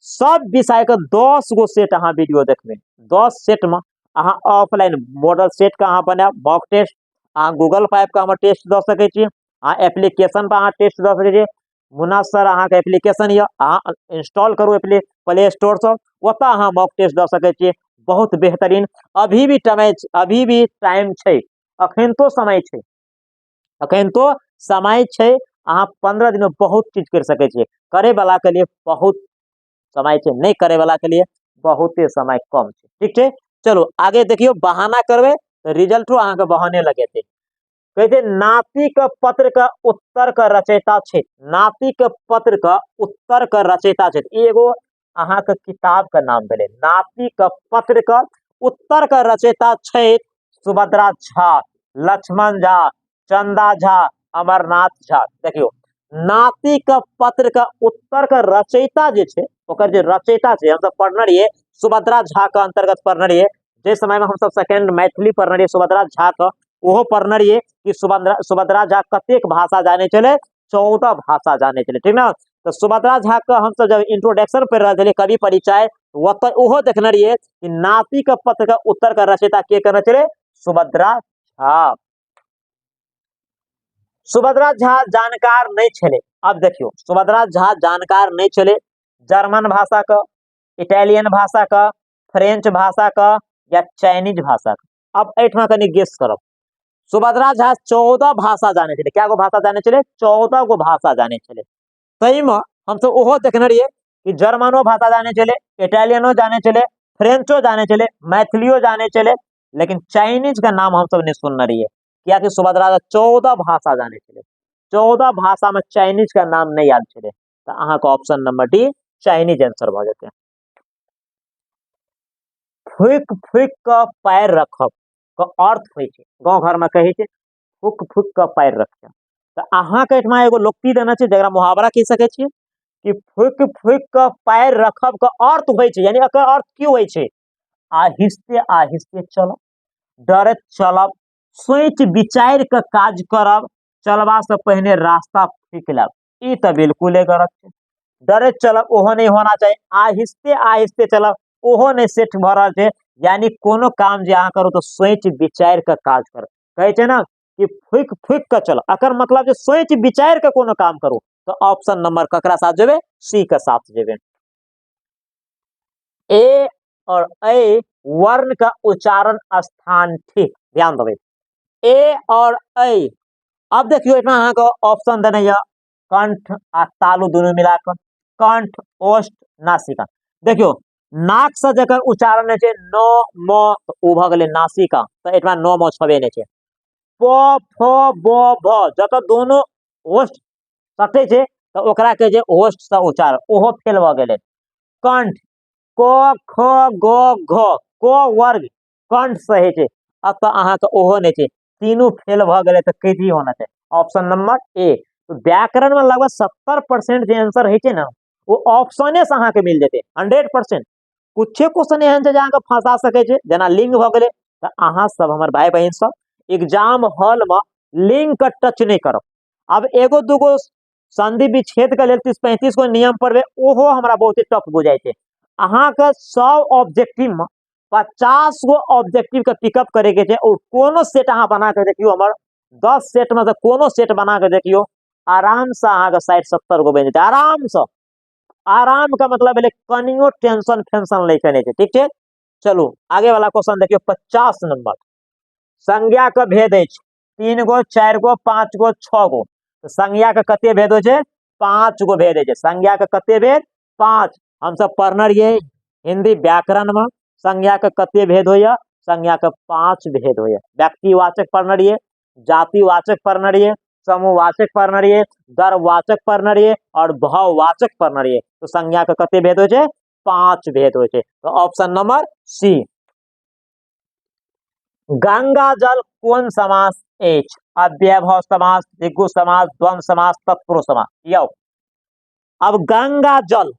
सब विषय का 10 गो सेट अहाँ वीडियो देखबे। 10 सेट में अहाँ ऑफलाइन मॉडल सेट का अहाँ बनाएब, मॉक टेस्ट, अहाँ गूगल पाइप का अहाँ टेस्ट दे सकै छी, अहाँ एप्लीकेशन पर अहाँ टेस्ट दे सकै छी। मुन्ना सर अहाँ के एप्लीकेशन ये, अहाँ इंस्टॉल करू प्ले स्टोर से, ओतऽ अहाँ मॉक टेस्ट दे सकै छी। बहुत बेहतरीन। अभी भी टाइम छै, अखन तो समय छै, अखन तो समय छै। अहाँ 15 दिन में बहुत चीज कर सकै छी। करे वाला के लिए बहुत समय छै, नहीं करे वाला के लिए बहुते समय कम छै। ठीक है, चलो आगे देखियो। बहाना करबे तो रिजल्टो अहाँ के बहाने लगेते। कहते नाती के पत्र का उत्तर का रचयिता छै। नाती के पत्र का उत्तर का रचयिता छै, एगो अहाँ के किताब का नाम भेले। नाती के पत्र का उत्तर का रचयिता छै सुभद्रा झा, लक्ष्मण झा, चंदा झा, अमरनाथ झा। देखियो नाती का पत्र का उत्तर का रचयिता जे छै, ओकर जे रचयिता छै, हम सब पढ़ने रहिए सुभद्रा झा के अंतर्गत पढ़ने रहिए। जे समय में हम सब सेकेंड मैथिली पढ़ने रहिए सुभद्रा झा का, ओहो पढ़ने रहिए कि सुभद्रा झा कतेक भाषा जाने चले? 14 भाषा जाने चले। ठीक ना? तो सुभद्रा झा का हम सब जब इंट्रोडक्शन पढ़ रहे थे, कवि परिचय, ओहो देखने रहिए कि नाती का पत्र का उत्तर का रचयिता के करना चले? सुभद्रा झा। सुभद्रा झा जानकार नहीं छले। अब देखियो सुभद्रा झा जानकार नहीं चले जर्मन भाषा का, इटालियन भाषा का, फ्रेंच भाषा का या चाइनीज भाषा का। अब एठमा कनी गेस करब। सुभद्रा झा 14 भाषा जाने चले। क्या गो भाषा जाने चले? 14 गो भाषा जाने चले। सही में हम सब ओहो देखने रहिए कि जर्मनो भाषा जाने चले, इटालियनो जाने चले, फ्रेंचो जाने चले, मैथिलियो जाने चले, लेकिन चाइनीज का नाम हम सब नहीं सुनने रहिए। क्या कि सुभद्रा झा 14 भाषा जाने चले, 14 भाषा में चाइनीज का नाम नहीं याद चले। तो अहाँ का option number D Chinese answer भ जेते। फूक फूक के पैर रखब का अर्थ होय छै, गांव घर में कहे छै फूक फूक का पैर रखिए। तो अहाँ के एठमा एगो लोक्ति देना छै जरा मुहावरा कह सके छियै कि फूक फूक का पैर रखब का अर्थ होइ छै, यानी एकर अर्थ की होइ छै, आहिस्ते आहिस्ते चलब, डरैत चलब, सोच विचार के काज करब, चलबा से पहिने रास्ता फूक लेब, ई तो बिल्कुले गलत छै। डरैत चलब ओहो नहीं होना चाहिए, आहिस्ते आहिस्ते चलब ओहो नहीं सेट भ रहल छै। यानी कोनो काम जे अहाँ करू तो सोच विचार के काज करू, कहे छै ना कि फूक फूक के चलो, एकर मतलब जे सोच विचार के कोनो काम करू। तो ऑप्शन नंबर ककरा साथ जेबे, सी के साथ जेबे। ए और ऐ वर्ण का उच्चारण स्थान ठीक, ध्यान देबै, ए और ऐ। अब देखियो इतना अहाँ के ऑप्शन देने या कंठ आ तालु दोनों मिलाकर, कंठ, ओष्ठ, नासिका। देखियो नाक से जकर उच्चारण है न म, तो उ भ गेलै नासिका, तो एठमा न म छबे नहीं छै। प फ ब भ जतऽ दोनों ओष्ठ सटे छै तो ओकरा के जे ओष्ठ से उच्चारण ओहो फेल भ गेलै। कंठ, क ख ग घ, क वर्ग कंठ से है छै, अतः अहाँ के ओहो नहीं छै, तीनों फेल भ गेलै तो कथी होना चाहिए, ऑप्शन नंबर ए। तो व्याकरण में लगभग 70% जे आंसर है छै ना वो ऑप्शने से अहाँ के मिल जेते 100%। कुछ क्वेश्चन एहन छै जे अहाँ के फंसा सके छै, जेना लिंग भ गेलै, तो अहाँ सब हमर भाई बहन सब एग्जाम हॉल में लिंग के टच नहीं करब। अब एगो दूगो संधि विच्छेद के लेल 30-35 गो नियम पढ़बे ओहो हमरा बहुत टफ बुझाई छै। अहाँ के 100 ऑब्जेक्टिव में 50 गो ऑब्जेक्टिव के पिकअप करे के छै, और कोनो सेट अहाँ बना के देखियो, हमर 10 सेट में से कोनो सेट बना के देखियो, आराम से अहाँ के 60-70 गो बन जेते, आराम से। आराम का मतलब है कनियो टेंशन फेंशन नहीं करने, ठीक है। चलो आगे वाला क्वेश्चन देखियो 50 नंबर। संज्ञा का भेद है 3 गो 4 गो 5 गो 6 गो, तो संज्ञा का कते भेद हो छै, 5 गो भेद है। संज्ञा का कते भेद, 5। हम सब पढ़ना रहिए हिंदी व्याकरण में, संज्ञा का कते भेद होया, संज्ञा का 5 भेद होया। व्यक्तिवाचक पढ़ना रहिए, जातिवाचक पढ़ना रहिए, समूहवाचक पढ़ना रहिए, दरवाचक पढ़ना रहिए और भाववाचक पढ़ना रहिए। तो संज्ञा का कते भेद हो छै, 5 भेद हो छै। तो ऑप्शन नंबर सी। गंगा जल कौन समास एच, अव्ययभाव समास, द्विगु समास, द्वंद्व समास, तत्पुरुष समास। यो अब गंगा जल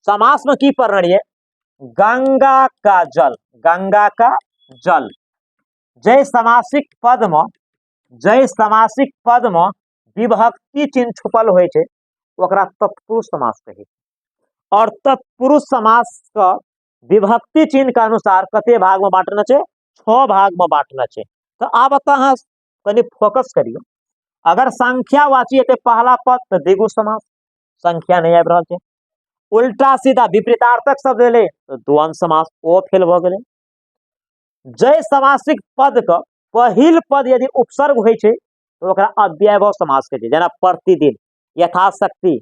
समास में की पढ़ रही है, गंगा का जल, गंगा का जल, जय समासिक पद में, जय समासिक पद में विभक्ति चिन्ह छुपल हो छै, ओकरा तत्पुरुष समास कही। और तत्पुरुष समास का विभक्ति चिन्ह के अनुसार कते भाग में बांटना छै, 6 भाग में बांटना छै। तो आब अहाँ कनी फोकस करियो, अगर संख्यावाची है पहला पद तो द्विगु समास, संख्या नहीं आबि रहल छै। उल्टा सीधा विपरीतार्थक शब्द एले तो द्वंद्व समास, ओ फेल भ गेलै। जय समासिक पद का पहिल पद यदि उपसर्ग होइ छै तो ओकरा अव्ययभाव समास कहै छै, जेना प्रतिदिन, यथाशक्ति,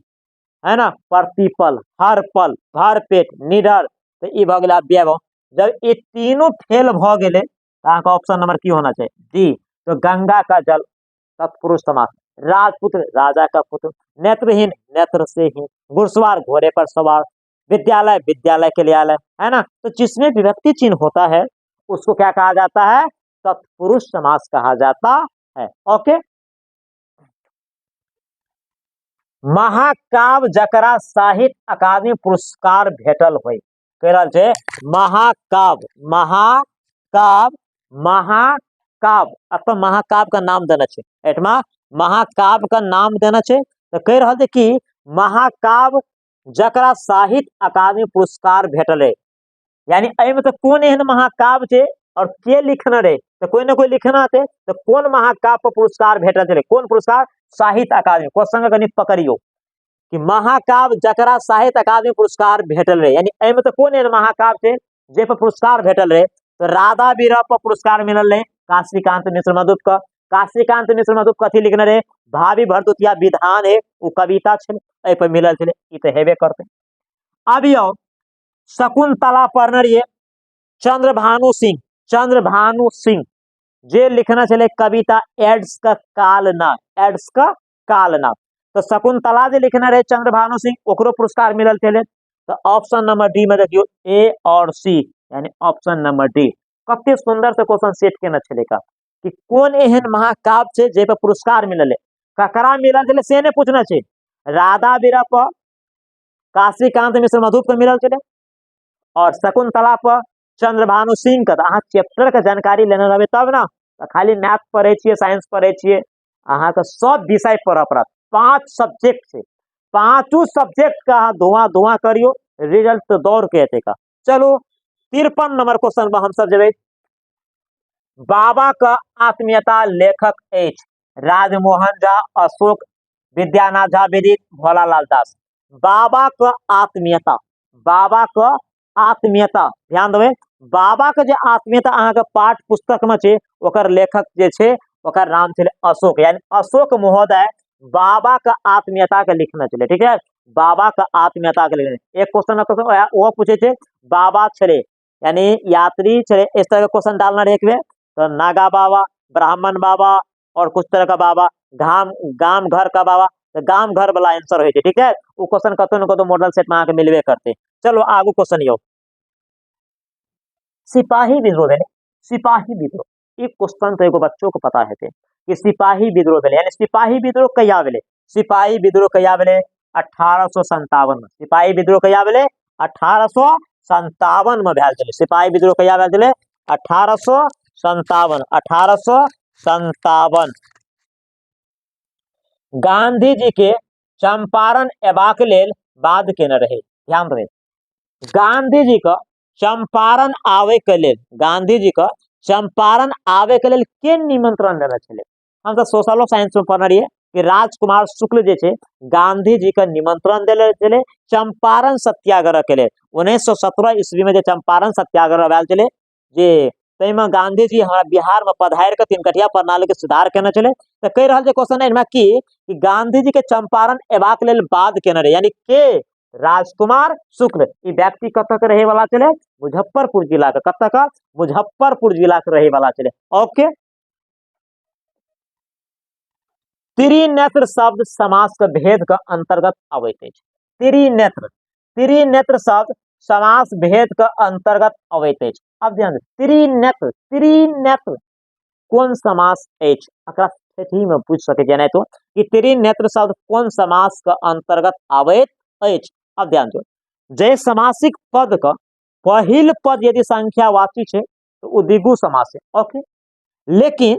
है ना, प्रतिपल, हर पल, भर पेट, निडर, तो ई भ गेलै अव्ययभाव। जब ये तीनों फेल भ गेलै तो अहाँ ऑप्शन नंबर की होना चाहिए, डी। तो गंगा का जल तत्पुरुष समास, राजपुत्र राजा का पुत्र, नेत्रहीन नेत्र से हीन, घुड़सवार घोड़े पर सवार, विद्यालय विद्यालय के लिए आलय, है ना। तो जिसमें विभक्ति चिन्ह होता है उसको क्या कहा जाता है, तत्पुरुष समास कहा जाता है। ओके। महाकाव्य जकरा साहित्य अकादमी पुरस्कार भेटल होय, कह रहल छै महाकाव्य, महाकाव्य, महाकाव्य, अपन महाकाव्य का नाम देना छै, एठमा महाकाव्य का नाम देना छै। तो कह रहल छै कि महाकाव्य जकरा साहित्य अकादमी पुरस्कार भेटल है, यानी एहिमे तो कौन एहन महाकाव्य छै और के लिखने रहे, तो कोई ना कोई लिखना थे, तो कौन महाकाव्य पर पुरस्कार भेटल छलै, कौन पुरस्कार, साहित्य अकादमी। क्वेश्चन के कनी पकड़ियो कि महाकाव्य जकरा साहित्य अकादमी पुरस्कार भेटल रहे, यानी एहिमे तो कौन एहन महाकाव्य छै जे पर पुरस्कार भेटल रहे, तो राधा विरह पर पुरस्कार मिलल रहे काशीकांत मिश्र मधुप का। काशीकांत मिश्र मधुप कथी लिखने रहे, भावी भरदुतिया विधान है, वो कविता छलै, एहि पर मिलल छलै, ई तो हेबे करते। अब यो शकुंतला पढ़ने रहिए चंद्रभानु सिंह, चंद्रभानु सिंह जे लिखना चले कविता एड्स का कालना, एड्स का कालना। तो शकुंतला जे लिखना रहे चंद्रभानु सिंह, ओकरो पुरस्कार मिलल चले। तो ऑप्शन नंबर डी में देखियो ए और सी, यानी ऑप्शन नंबर डी। कते सुंदर से क्वेश्चन सेट केना चले का। कि कोन एहन महाकाव्य छे जे पे पुरस्कार मिलल है, ककरा मिलल छे से ने पूछना छे। राधा बीरप काशीकांत मिश्र मधुप के मिलल छे और शकुंतला पर चंद्रभानु सिंह के। अहाँ चैप्टर के जानकारी लेने रहबे तब ना, खाली मैथ पढ़े छिए, साइंस पढ़े छिए, अहाँ के सब विषय पढ़ पड़त। 5 सब्जेक्ट छे, पांचों सब्जेक्ट का धुआं धुआं करियो, रिजल्ट तो दौड़ के एते का। चलो 53 नंबर क्वेश्चन में हम सब जेबे। बाबा का आत्मीयता लेखक एच राजमोहन झा, अशोक विद्यानाथ झा विदित, भोलालाल दास। बाबा का आत्मीयता, बाबा का आत्मीयता ध्यान देवे। बाबा के जे आत्मीयता अहाँ के पाठ पुस्तक में छे, ओकर लेखक जे छे ओकर नाम छे अशोक, यानी अशोक महोदय बाबा का आत्मीयता के लिखने चले। ठीक है, बाबा का आत्मीयता के लिखने। एक क्वेश्चन वो पूछे थे बाबा छे यानी यात्री छे, इस तरह का क्वेश्चन डालना रहे एक बेर। तो नागा बाबा, ब्राह्मण बाबा और कुछ तरह का बाबा, गाम घर का बाबा, तो गाम घर वाला आंसर हो। ठीक है, वो क्वेश्चन कतो न कतो मॉडल सेट में आके मिलवे करते। चलो आगू क्वेश्चन यो, सिपाही विद्रोह भेले। सिपाही विद्रोह एक क्वेश्चन तो एगो बच्चों को पता है कि सिपाही विद्रोह भेले, यानी सिपाही विद्रोह कहिया भेले। सिपाही विद्रोह कहिया भेले 1857 में। सिपाही विद्रोह कहिया भेले 1857 में भेल छले। सिपाही विद्रोह कहिया भेल छले 1857। 1857 गांधी जी के चंपारण एबाक लेल बाद केने रहे। ध्यान रहे, गांधी जी का चंपारण आवे के लेल, गांधी जी का चंपारण आवे के लेल के निमंत्रण देने छले। हम सब सोशल साइंस में पढ़ने रहिए कि राजकुमार शुक्ल जे छे गांधी जी का निमंत्रण देले छले चंपारण सत्याग्रह के लिए। 1917 ईस्वी में जे चंपारण सत्याग्रह भेल छले, जे तै में गांधी जी हमारा बिहार में पधार के तीनकठिया प्रणाली के सुधार केने छले। तो कह रहा क्वेश्चन है कि गांधी जी के चंपारण एबाक लेल बाद केने रहे, यानी के राजकुमार शुक्ल। ई व्यक्ति कत के रहे वाला चले, मुजफ्फरपुर जिला के। कत का, मुजफ्फरपुर जिला के रहे वाला चले। ओके, त्रिनेत्र शब्द समास के भेद के अंतर्गत अबैत अछि। त्रिनेत्र, त्रिनेत्र शब्द समास भेद के अंतर्गत अबैत अछि। अब ध्यान दे, त्रिनेत्र, त्रिनेत्र कौन समास अछि, एकरा ठेठी में पूछ सके छै। नहीं तो कि त्रिनेत्र शब्द कौन समास के अंतर्गत अबैत अछि। अब ध्यान दो, जय समासिक पद का पहिल पद यदि संख्यावाची छे तो वो द्विगु समास है। ओके, लेकिन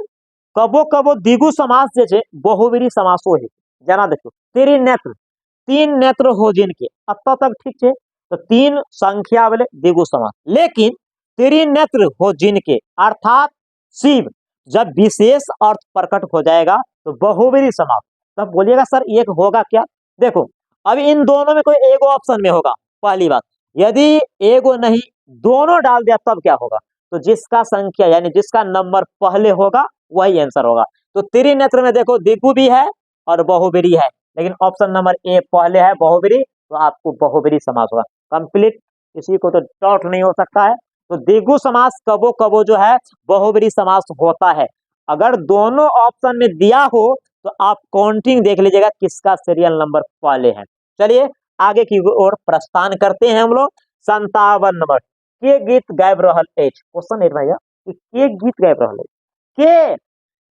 कबो कबो द्विगु समास जे छे बहुब्रीहि समासो है। जना देखो त्रिनेत्र, तीन नेत्र हो जिनके, अब तक ठीक है, तो तीन संख्या वाले द्विगु समास। लेकिन त्रिनेत्र हो जिनके अर्थात शिव, जब विशेष अर्थ प्रकट हो जाएगा तो बहुब्रीहि समास। तब बोलिएगा सर एक होगा क्या। देखो अब इन दोनों में कोई एगो ऑप्शन में होगा। पहली बात, यदि एगो नहीं दोनों डाल दिया तब क्या होगा, तो जिसका संख्या यानी जिसका नंबर पहले होगा वही आंसर होगा। तो त्रिनेत्र में देखो द्विगु भी है और बहुब्रीहि है, लेकिन ऑप्शन नंबर ए पहले है बहुब्रीहि, तो आपको बहुब्रीहि समास होगा। कंप्लीट, किसी को तो डाउट नहीं हो सकता है। तो द्विगु समास कबो कबो जो है बहुब्रीहि समास होता है। अगर दोनों ऑप्शन में दिया हो तो आप काउंटिंग देख लीजिएगा किसका सीरियल नंबर पहले है। चलिए आगे की ओर प्रस्थान करते हैं हम लोग। 57 नंबर, के गीत गायब रहल अछि। क्वेश्चन है भैया कि के गीत गायब रहल अछि।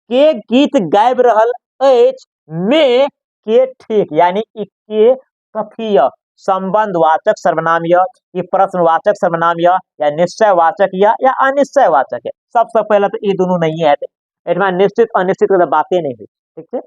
के गीत गायब रहल अछि में के ठीक, यानी के कथीय संबंधवाचक सर्वनाम या प्रश्नवाचक सर्वनाम या निश्चयवाचक या अनिश्चयवाचक है। सबसे पहले तो ये दोनों नहीं है, इसमें निश्चित अनिश्चित की बातें नहीं हुई। ठीक है,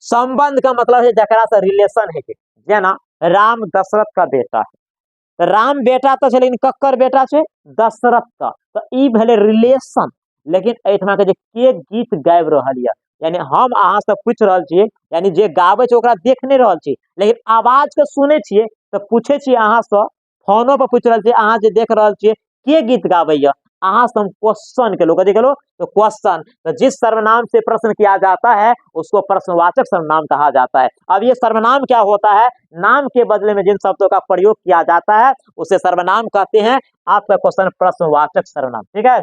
संबंध का मतलब है जकरा से रिलेशन है। जेना राम दशरथ का बेटा है, राम बेटा तो है लेकिन कक्कर बेटा है दशरथ का, तो ई भेले रिलेशन। लेकिन एठमा के के गीत गाबि रहल या, यानी हम अहाँ से पूछ रहल छियै, यानी जे गाबै छै ओकरा देख नहीं रहल छी लेकिन आवाज के सुने छियै, तो पूछे छियै अहाँ से, फोनो पर पूछ रहल छियै अहाँ जे देख रहल छियै के गीत गाबै अहाँ से हम क्वेश्चन के लोग कलो तो क्वेश्चन, तो जिस सर्वनाम से प्रश्न किया जाता है उसको प्रश्नवाचक सर्वनाम कहा जाता है। अब ये सर्वनाम क्या होता है, नाम के बदले में जिन शब्दों का प्रयोग किया जाता है उसे सर्वनाम कहते हैं। आपका क्वेश्चन प्रश्नवाचक सर्वनाम। ठीक है,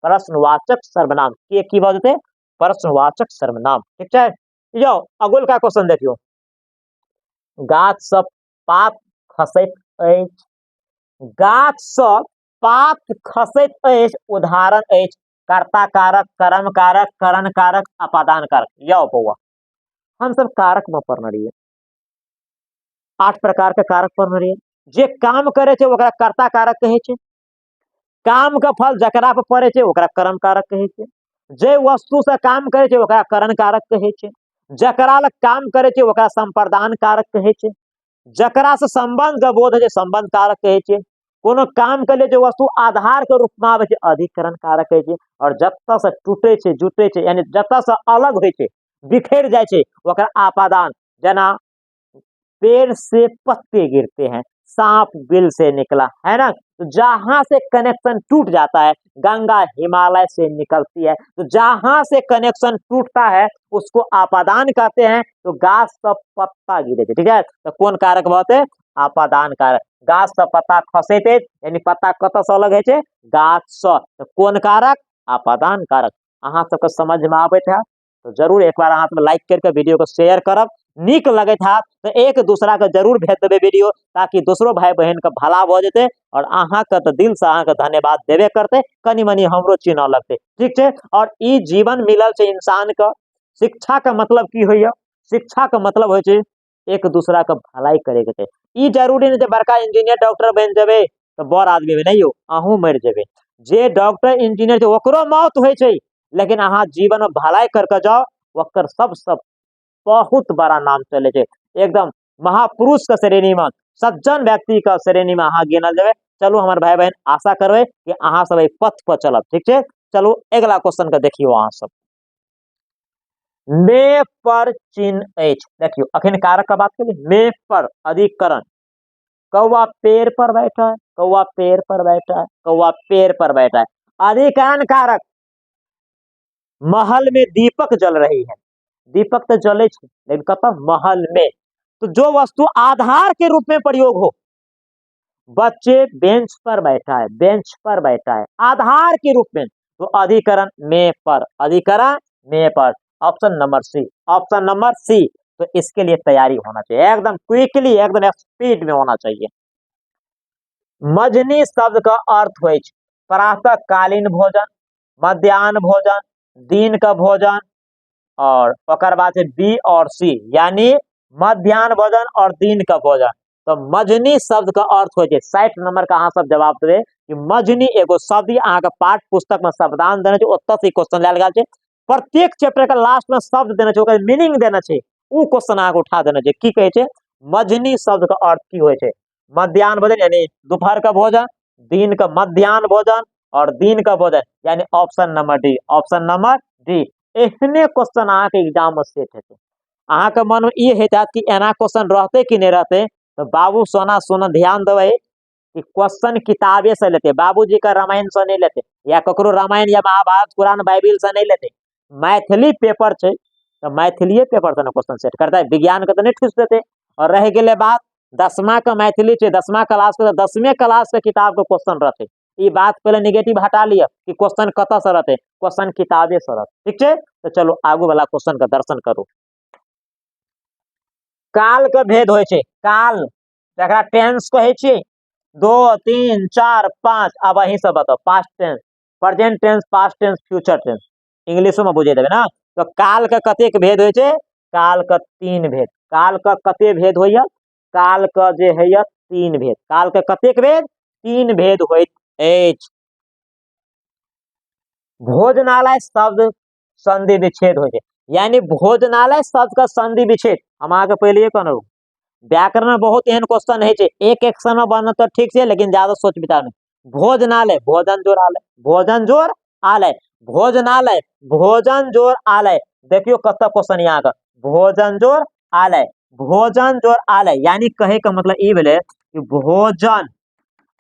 प्रश्नवाचक सर्वनाम के की वजह से प्रश्नवाचक सर्वनाम। ठीक है, यो अगुल का क्वेश्चन देखियो, गाछ सब पात खसैत अछि, गाछ सब पात खसैत अछि उदाहरण अछि कर्ता कारक, कर्म कारक, करण कारक, अपादान कारक, यह हुआ। हम सब कारक में पढ़ रही 8 प्रकार के कारक पढ़ रही। जे काम करे छे ओकरा कर्ता कारक कहे छे, काम का फल जकरा पर पड़े छे ओकरा कर्म कारक कहे छे, जे वस्तु से काम करे छे ओकरा करण कारक कहे छे, जकरा लग काम करे छे ओकरा संप्रदान कारक कहे छे, जकरा से संबंध का बोध है संबंध कारक कहे छे, कोनो काम के लिए जो वस्तु आधार के रूप में आवे छे अधिकरण कारक कहे छे, और जत्ता से टूटे छे जुटे छे यानी जत्ता से अलग होय छे बिखर जाए छे ओकरा आपादान। जना पेड़ से पत्ते गिरते हैं, सांप बिल से निकला, है ना, तो जहां से कनेक्शन टूट जाता है, गंगा हिमालय से निकलती है, तो जहां से कनेक्शन टूटता है उसको आपादान कहते हैं। तो गाछ से पत्ता गिरे थे, ठीक है, तो कौन कारक बहुत है, आपादान कारक। गाछ से पत्ता खसे थे यानी पत्ता कत से अलग है, गाछ से, तो कौन कारक, आपादान कारक। अहाँ सबके समझ में आवे था तो जरूर एक बार अहाँ सब लाइक करके वीडियो को शेयर करब, नीक लगे था तो एक दूसरा के जरूर भेज देवे वीडियो, ताकि दूसरो भाई बहन के भला हो जेते, और अहाँ के तो दिल से अहाँ के धन्यवाद देवे करते, कनी मनी हमरो चिन्ह लगते, ठीक है। और ई जीवन मिलल से इंसान का शिक्षा का मतलब की होइए, शिक्षा का मतलब हो एक दूसरा का भलाई करे के, ई जरूरी नहीं बड़का इंजीनियर डॉक्टर बन जावे तो बड़ आदमी में नहीं हो, अहू मर जेबे। जे डॉक्टर इंजीनियर ओकरो मौत होय छै, लेकिन अहाँ जीवन में भलाई करके जाओ ओकर सब बहुत बड़ा नाम चले छे, एकदम महापुरुष के श्रेणी में, सज्जन व्यक्ति के श्रेणी में अहाँ गिनल जावे। चलो हमारे भाई बहन, आशा करबे कि अहाँ सब एक पथ पर चलब, ठीक है। चलो अगला क्वेश्चन के देखियो अहाँ सब। मे पर चिन्ह एच, देखियो अखन कारक का बात करिए, मे पर अधिकरण, कौवा पेड़ पर बैठा है, कौवा पेड़ पर बैठा है, कौवा पेड़ पर बैठा है, अधिकरण कारक, महल में दीपक जल रही है, दीपक तो जले लेकिन कत महल में, तो जो वस्तु आधार के रूप में प्रयोग हो, बच्चे बेंच पर बैठा है, बेंच पर बैठा है, आधार के रूप में, तो अधिकरण में पर, अधिकरण में पर, option number C, option number C. तो इसके लिए तैयारी होना चाहिए, एकदम क्विकली, एकदम स्पीड में होना चाहिए। मजनी शब्द का अर्थ हो प्रातः कालीन भोजन, मध्यान्ह भोजन, दिन का भोजन, और ओकर बाद से बी और सी यानी मध्यान्ह भोजन और दिन का भोजन। तो मजनी शब्द का अर्थ हो 60 नंबर का अहाँ सब जवाब देवे कि मजनी एगो शब्द अहाँ के पाठ पुस्तक में शब्दांश देना चाहिए, ओतऽ से क्वेश्चन लायल गेल छै, प्रत्येक चैप्टर के लास्ट में शब्द देना चाहिए, ओकर मीनिंग देना चाहिए, उ क्वेश्चन अहाँ के उठा देना चाहिए। की कहे छै मजनी शब्द का अर्थ की होय छै, मध्यान्ह भोजन यानी दोपहर का भोजन, दिन का मध्यान्ह भोजन और दिन का भोजन यानी option number D, option number D. एहने क्वेश्चन अहाँ के एग्जाम में सेट हेतै, अहाँ के मन में ये हेता कि एना क्वेश्चन रहते कि नहीं रहते, तो बाबू सोना सोना ध्यान देवे कि क्वेश्चन किताबे से लेते, बाबूजी का रामायण से नहीं लेते, या ककरो रामायण या महाभारत पुराण बाइबिल से नहीं लेते, मैथिली पेपर छै तो मैथिली पेपर से क्वेश्चन सेट करता है, विज्ञान के तो नहीं ठूस देते। और रह गए बात 10मा का मैथिली छै, 10मा क्लास के 10वें क्लास के किताब के क्वेश्चन रहते, ये बात पहले निगेटिव हटा लिया कि क्वेश्चन कत से रहते, क्वेश्चन किताबे से रहते, ठीक है। तो चलो आगू वाला क्वेश्चन का दर्शन करो। काल का भेद होय छै, काल जकरा टेंस कहे छै, 2 3 4 5, अब अहीं सब बताओ, past tense, present tense, past tense, future tense, इंग्लिशो में बुझे देबे ना। तो काल का कतेक भेद होय छै, काल का 3 भेद, काल का कते भेद होइया, काल का जे है 3 भेद, काल का कतेक भेद, 3 भेद होइत अछि। भोजनालय शब्द संधि विच्छेद हो, यानी भोजनालय शब्द का संधि विच्छेद हम आगे पहले कहूँ, व्याकरण में बहुत एहन क्वेश्चन है एक एक समय बन तो ठीक है, लेकिन ज्यादा सोच विचार में, भोजनालय भोजन जोड़ आलय, भोजन जोड़ आलय, भोजनालय भोजन जोड़ आलय, देखियो कत क्वेश्चन यहाँ का, भोजन जोड़ आलय, भोजन जोड़ आलय, यानी कहे का मतलब ये भेले कि भोजन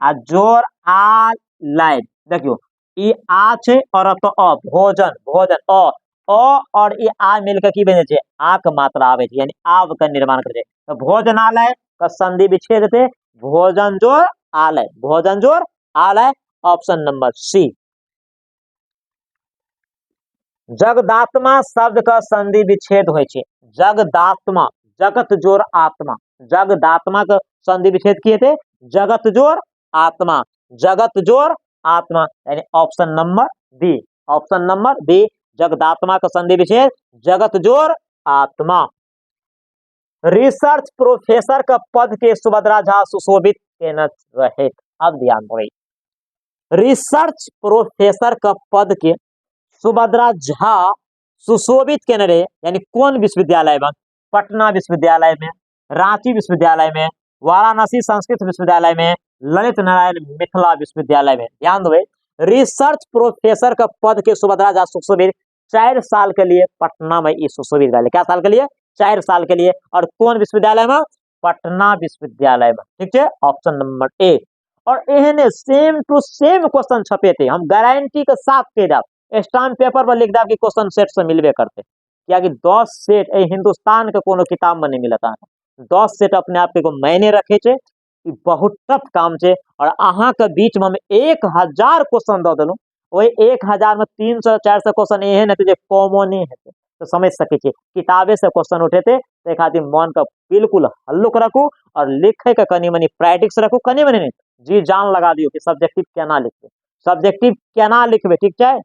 आ जोड़ आलय, देखियो ई आ छे और तो अ, भोजन भोजन अ और ई आ मिलकर की बने छे, आ के मात्रा आवे छे, यानी आव का निर्माण करे छे। तो भोजनालय का संधि विच्छेद थे भोजन जोड़ आलय, भोजन जोड़ आलय, ऑप्शन नंबर सी। जगदात्मा शब्द का संधि विच्छेद होय छे, जगदात्मा, जगत जोड़ आत्मा, जगदात्मा का संधि विच्छेद किए थे, जगत जोड़ आत्मा, जगत जोड़ आत्मा, यानी option number B, option number B, जगदात्मा का संधि विच्छेद जगत जोर आत्मा। रिसर्च प्रोफेसर का पद के सुभद्रा झा सुशोभित केना रहे। अब ध्यान दो, रिसर्च प्रोफेसर का पद के सुभद्रा झा सुशोभित केने रहे, यानी कौन विश्वविद्यालय में? पटना विश्वविद्यालय में, रांची विश्वविद्यालय में, वाराणसी संस्कृत विश्वविद्यालय में, ललित नारायण मिथिला विश्वविद्यालय में। ध्यान दो, रिसर्च प्रोफेसर का पद के सुभद्रा झा सुशोभित 4 साल के लिए पटना में सुशोभित रहे। क्या साल के लिए? 4 साल के लिए। और कौन विश्वविद्यालय में? पटना विश्वविद्यालय में। ठीक है, ऑप्शन नंबर ए। और एहने सेम टू सेम क्वेश्चन छपे थे, हम गारंटी के साथ कह दे, स्टाम्प पेपर पर लिख दे कि क्वेश्चन सेट से मिलबे करते, क्या कि 10 सेट हिंदुस्तान के कोनो किताब में नहीं मिलता। 10 सेट अपने आप के मैंने रखे छे, बहुत टफ काम छे। और अहाँ के बीच में हम 1000 क्वेश्चन दे दिलूं, वही 1000 में 300-400 क्वेश्चन एहन हेतै जे कॉमन हेतै, तो समझ सके छे किताबे से क्वेश्चन उठेते। तो खातिर मन का बिल्कुल हल्लुक रखू और लिखे के कनी मनी प्रैक्टिस रखू, कनी मनी नहीं, जी जान लगा दियो कि सब्जेक्टिव केना लिखबे, सब्जेक्टिव केना लिखबे। ठीक है,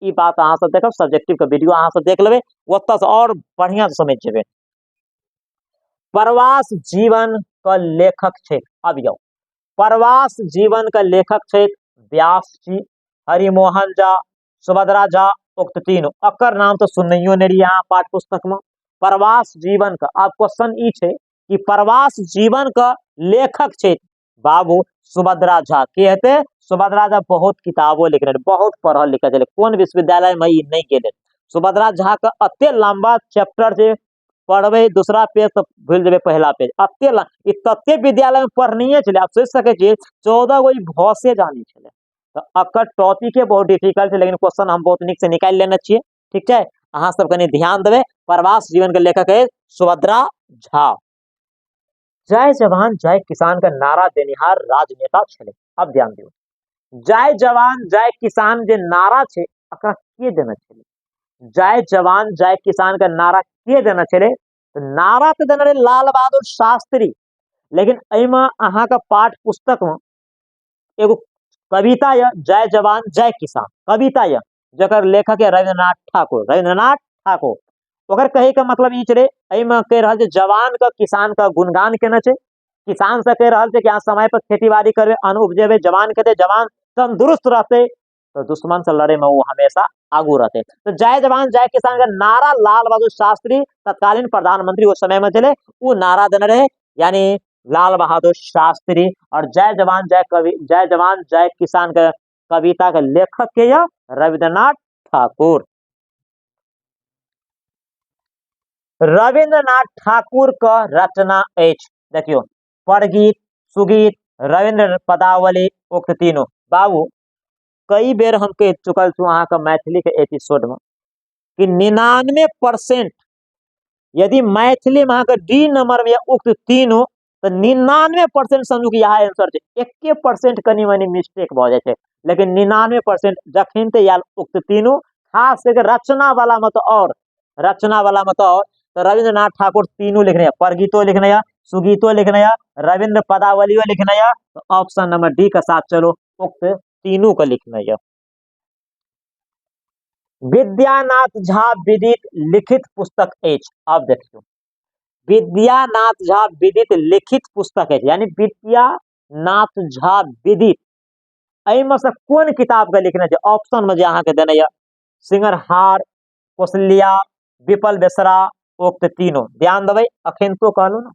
ई बात अहाँ सब देखब, सब्जेक्टिव के वीडियो अहाँ सब देख लेबे, ओतऽ से और बढ़िया से समझ जेबे। प्रवास जीवन का लेखक छे, अब यो प्रवास जीवन का लेखक छे व्यास जी, हरिमोहन झा, सुभद्रा झा, उक्त तीनों। अकर नाम तो सुनियो नहीं रही यहाँ पाठ पुस्तक में। प्रवास जीवन का अब क्वेश्चन ई छे कि प्रवास जीवन का लेखक छे बाबू सुभद्रा झा। के हेते? सुभद्रा झा बहुत किताबों लिख रहे, बहुत पढ़ल लिखल छे, कौन विश्वविद्यालय में ई नहीं गेले। सुभद्रा झा का अते लंबा चैप्टर जे पढ़बे दूसरा पेज तो भूल जेबे पहला पेज, अते तत्ते विद्यालय में पढ़नीय छे। आप सोच सके छे 14 गो भाषे जानी छे, तो अकर टॉपिक बहुत डिफिकल्ट है, लेकिन क्वेश्चन हम बहुत निक से निकाल लेने छिए। ठीक है, अहाँ सब कनी ध्यान देवे। प्रवास जीवन के लेखक है सुभद्रा झा। जय जवान जय किसान का नारा देनिहार राजनेता छले। अब ध्यान दियो, जय जवान जय किसान जे नारा छे अकरा के देना छले? जय जवान जय किसान का नारा के देना छले? तो नारा तो देना रहे लाल बहादुर शास्त्री, लेकिन एमा अहाँ का पाठ पुस्तक में एगो कविता या जय जवान जय किसान कविता या जकर लेखक है रविन्द्रनाथ ठाकुर। रविन्द्रनाथ ठाकुर ओकर कहे का मतलब ई छे, एमे कह रहल छे जवान का किसान का गुणगान केना छे, किसान से कह रहल छे कि यहाँ समय पर खेती बाड़ी करबे, अन्न उपजेबे, जवान कहते जवान तंदुरुस्त रहते तो दुश्मन से लड़े में वो हमेशा आगू रहते। तो जय जवान जय किसान का नारा लाल बहादुर शास्त्री तत्कालीन प्रधानमंत्री उस समय में चले, वो नारा देने रहे, यानी लाल बहादुर शास्त्री। और जय जवान जय किसान का कविता के लेखक के या रविन्द्रनाथ ठाकुर। रविन्द्रनाथ ठाकुर का रचना एच देखियो, परगीत, सुगीत, रविन्द्र पदावली, उक्त तीनों। बाबू कई बेर हम कह चुकल छू अहाँ का मैथिली के एपिसोड में कि 99% यदि मैथिली में अहाँ का डी नंबर में उक्त तीनों, तो 99% समझू कि यहाँ आंसर है। 1% कनी मनी मिस्टेक भ जाए, लेकिन 99% जखन ते याल उक्त तीनों, खास करके रचना वाला में तो और रचना वाला में तो और। तो रविन्द्रनाथ ठाकुर तीनों लिखने हैं, परगीतो लिखने हैं, सुगीतो लिखने हैं, रविन्द्र पदावलियो लिखने हैं। तो ऑप्शन नंबर डी का साथ चलो, उक्त तीनों का लिखना है। विद्यानाथ झा विदित लिखित पुस्तक एच। अब देखियो, विद्यानाथ झा विदित लिखित पुस्तक है, यानी विद्यानाथ झा विदित एम से कौन किताब का लिखना है? ऑप्शन में अहाँ के देने सिंगरहार, कौशल्या, विपल बेसरा, उक्त तीनों। ध्यान देवे, अखन तो कहलू ना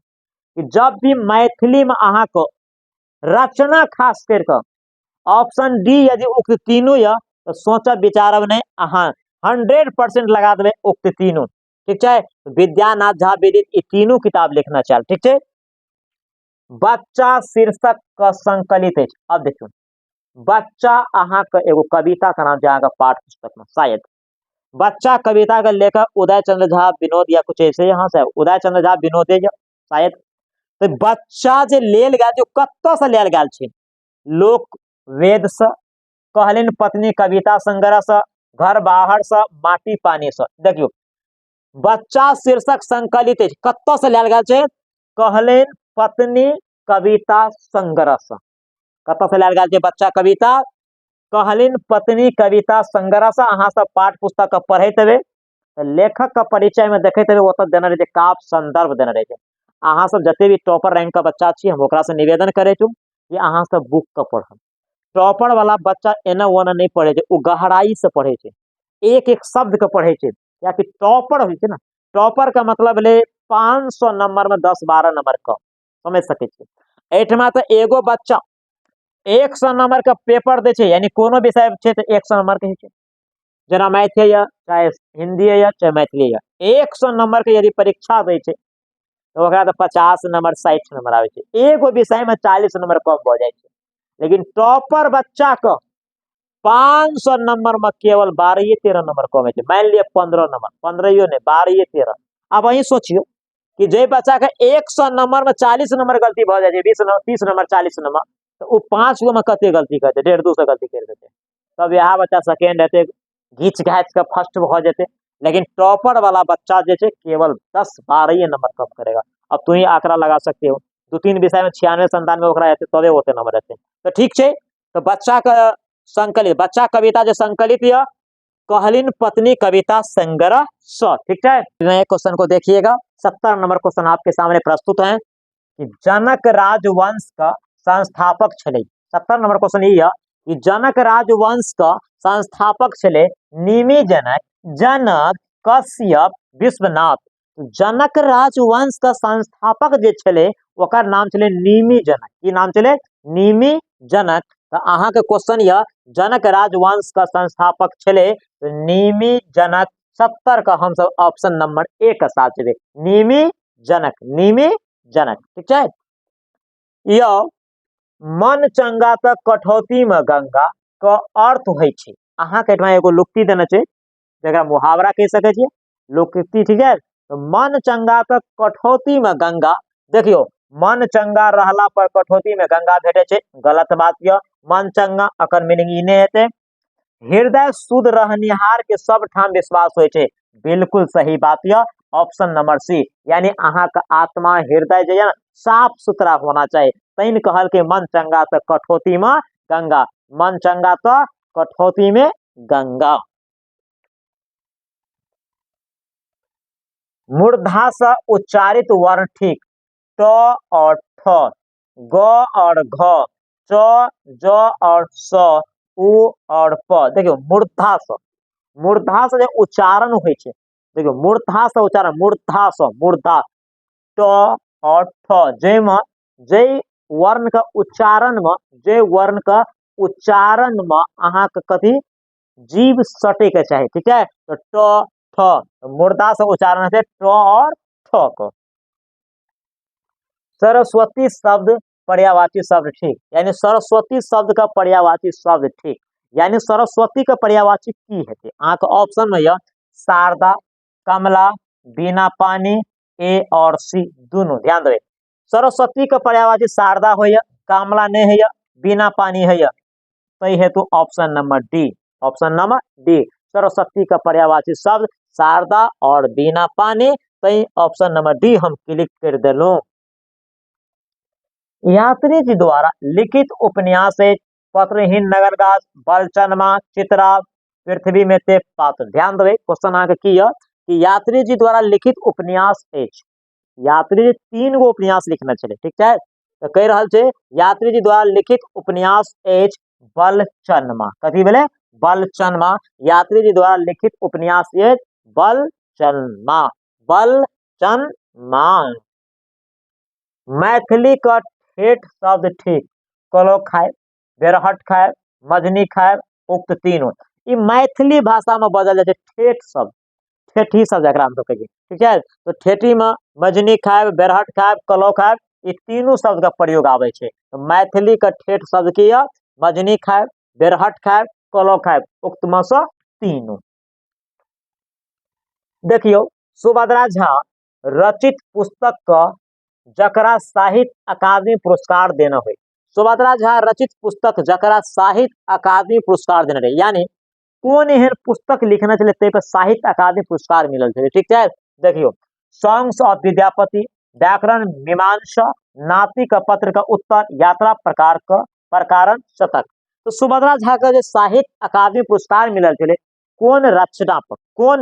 कि जब भी मैथिली में अहाँ को रचना खास करके ऑप्शन डी यदि उक्त तीनों या तो सोचब विचारब नहीं, अहाँ 100% लगा देवे उक्त तीनों। ठीक है, विद्यानाथ झा विदित ये तीनों किताब लिखना चाहिए। ठीक है, बच्चा शीर्षक का संकलित है। अब देखो, बच्चा अहाँ का एगो कविता का नाम है पाठ पुस्तक में, शायद बच्चा कविता का लेखक उदय चंद्र झा विनोद या कुछ ऐसे यहाँ से उदय चंद्र झा विनोद शायद। तो बच्चा जे लेल गया जो कत्तो से लेल गया छे, लोक वेद से, कहलिन पत्नी कविता संग्रह से, घर बाहर से, माटी पानी से। देखियो, बच्चा शीर्षक संकलित है, कत्तो से लेल गया छे? कहलिन पत्नी कविता संग्रह से। कत्तो से लेल गया छे बच्चा कविता? कहलिन पत्नी कविता संग्रह से अहाँ सब पाठ पुस्तक पढ़ते हुए लेखक का परिचय में देखते हुए ओत देने रहे काव्य संदर्भ देने रहे। अहाँ सब जते भी टॉपर रैंक का बच्चा छी हम ओकरा से निवेदन करे छू कि अहाँ सब बुक का पढ़ब। टॉपर वाला बच्चा एना ओना नहीं पढ़े छे, वो गहराई से पढ़े छे, एक एक शब्द के पढ़े छे। या कि टॉपर होय छे ना, टॉपर का मतलब ले 500 नंबर में 10-12 नंबर का समझ सके छे। एठमा तो एगो बच्चा 100 नंबर का पेपर दे छे, यानी कोनो विषय छे तो 100 नंबर के छे, जना मैथ है या चाहे हिंदी है या चाहे मैथिली है, 100 नंबर के यदि परीक्षा दे छे तो ओकरा तो 50 नंबर 60 नंबर आवे छे, एगो विषय में 40 नंबर कम हो जाए छे। लेकिन टॉपर बच्चा का 500 नंबर में केवल 12-13 नंबर कम है। मान लिया 15 नंबर, 15 ने 12-13। अब वही सोचियो कि जे बच्चा का 100 नंबर में 40 नंबर गलती भ जाए, 20 नंबर 30 नंबर 40 नंबर, तो वो 5 गो में कते गलती करते, 1.5-2 गलती कर देते। तब यह बच्चा सेकेंड हेते, घीच घाच के फर्स्ट हो जाते। लेकिन टॉपर वाला बच्चा जे छे केवल 10-12 नंबर कम करेगा। अब तू ही आंकड़ा लगा सकते हो, 2-3 विषय में 96-97 ओकरा हेते तबे ओते नंबर रहते। तो ठीक है, तो बच्चा का संकलित, बच्चा कविता जो संकलित या कहलिन पत्नी कविता संग्रह स, ठीक है। नए क्वेश्चन को देखिएगा, 70 नंबर क्वेश्चन आपके सामने प्रस्तुत है कि जनक राजवंश का संस्थापक छले। 70 नंबर क्वेश्चन ये है कि जनक राजवंश का संस्थापक छले निमि जनक, जनक, कश्यप, विश्वनाथ। जनक राजवंश का संस्थापक जे छले ओकर नाम छले निमि जनक। की नाम छले? निमि जनक। तो अहाँ के क्वेश्चन यह जनक राजवंश का संस्थापक छले तो निमि जनक। 70 का हम सब ऑप्शन नंबर ए का साथ चले, निमि जनक, निमि जनक, ठीक है। यह मन चंगा तक कठौती में गंगा का अर्थ होय छे। अहाँ के एगो लुक्ति देने छे जरा मुहावरा कह सके छे, लुक्ति, ठीक है। तो मन चंगा तक कठौती में गंगा, देखियो मन चंगा रहला पर कठौती में गंगा भेटे छे, गलत बात यह। मन चंगा अकर मीनिंग इने हेते हृदय शुद्ध रहनिहार के सब ठाम विश्वास होय छे, बिल्कुल सही बात यह, ऑप्शन नंबर सी। यानी अहाँ का आत्मा हृदय जो है साफ सुथरा होना चाहिए। तैन कहल के मन चंगा तो कठौती में गंगा, मन चंगा तो कठौती में गंगा। मूर्धा से उच्चारित वर्ण ठीक, ट और ठ, ग और घ, च, ज और स, उ और प। देखियो मूर्धा से, मूर्धा से जो उच्चारण होय छे, देखियो मूर्धा से उच्चारण, मूर्धा से, मूर्धा, ट और ठ, जे में जे वर्ण का उच्चारण में, जे वर्ण का उच्चारण में अहाँ के कथी जीव सटे के चाहे, ठीक है। तो ट ठ, मूर्धा से उच्चारण है ट और ठ को। सरस्वती शब्द पर्यायवाची शब्द ठीक, यानी सरस्वती शब्द का पर्यायवाची शब्द ठीक, यानी सरस्वती का पर्यायवाची की है आंख ऑप्शन में यह शारदा, कमला, बिना पानी, ए और सी दोनों। ध्यान देवे सरस्वती का पर्यायवाची शारदा हो या कमला नहीं है या बिना पानी है या, सही है तो option number D, option number D Saraswati का पर्यायवाची शब्द शारदा और बिना पानी, सही ऑप्शन नंबर डी हम क्लिक कर दिलो। यात्री जी द्वारा लिखित उपन्यास है पत्रहीन नगरगाछ, बलचनमा, चित्रा, पृथ्वी में ते पात्र। ध्यान देवे क्वेश्चन आके की है कि यात्री जी द्वारा लिखित उपन्यास एच, यात्री जी 3 गो उपन्यास लिखना चले, ठीक है। तो कह रहा छे यात्री जी द्वारा लिखित उपन्यास एच बलचनमा, कथी बोले बलचनमा, यात्री जी द्वारा लिखित उपन्यास एच बलचनमा, बलचनमा। मैथिली का ठेठ शब्द ठीक, कलो खाए, बेरहट खाए, मजनी खाए, उक्त तीनों। ये मैथिली भाषा में बदल जाए ठेठ शब्द, ठेठी शब्द एकरा हम तो कहिए, ठीक है। तो ठेठी में मजनी खाए, बेरहट खाए, कलो खाए, ये तीनों शब्द का प्रयोग आवे छे। तो मैथिली का ठेठ शब्द की है मजनी खाए, बेरहट खाए, कलो खाए, उक्त में से तीनों। देखियो सुभद्रा झा रचित पुस्तक का जकरा साहित्य अकादमी पुरस्कार देना हुई, सुभद्रा झा रचित पुस्तक जकरा साहित्य अकादमी पुरस्कार देना रहे, यानी कौन एहन पुस्तक लिखना चले ते पर साहित्य अकादमी पुरस्कार मिलल छे, ठीक है। देखियो सॉन्ग्स ऑफ विद्यापति, व्याकरण मीमांसा, नाती का पत्र का उत्तर, यात्रा प्रकार का प्रकारन शतक। तो सुभद्रा झा का जो साहित्य अकादमी पुरस्कार मिलल चले कौन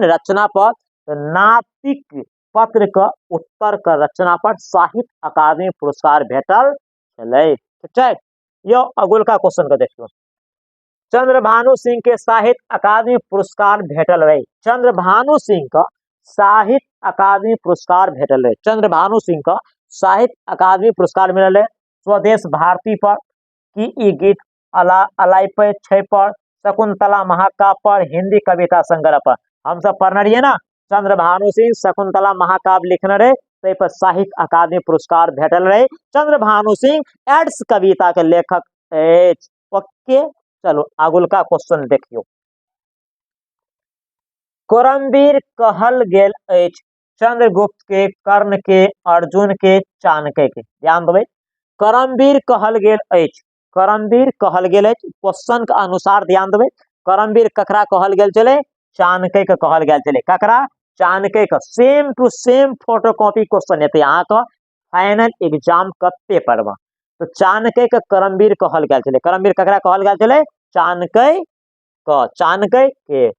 रचना पर तो नातिक पत्र का उत्तर का रचना पर साहित्य अकादमी पुरस्कार भेटल चले। ठीक है, यो अगुल का क्वेश्चन का देखियो। चंद्रभानु सिंह के साहित्य अकादमी पुरस्कार भेटल रहे। चंद्रभानु सिंह का साहित्य अकादमी पुरस्कार भेटल रहे। चंद्रभानु सिंह का साहित्य अकादमी पुरस्कार मिलल है स्वदेश भारती पर, की ई गीत अलाइपे छै पर, शकुंतला महाकाव्य पर, हिंदी कविता संग्रह पर। हम सब पढ़ने रहिए ना, चंद्रभानु सिंह शकुंतला महाकाव्य लिखने रहे, तो पर साहित्य अकादमी पुरस्कार भेटल रहे। चंद्रभानु सिंह एड्स कविता के लेखक। ओके, चलो आगुल का क्वेश्चन देखियो। करमवीर कहल गेल अछि चंद्रगुप्त के, कर्ण के, अर्जुन के, चाणक्य के। ध्यान देवे, करमवीर कहल गेल अछि, करमवीर कहल गेल अछि, क्वेश्चन के अनुसार ध्यान देवे। करमवीर ककरा कहल गेल चले, चाणक्य के कहल गेल चले। ककरा, चाणक्य का। Same to same photocopy question हेतै अहाँ का फाइनल एग्जाम का पेपर में। तो चाणक्य के करमवीर कहल गेल चले। करमवीर ककरा कहल गेल चले, चाणक्य का। चाणक्य के।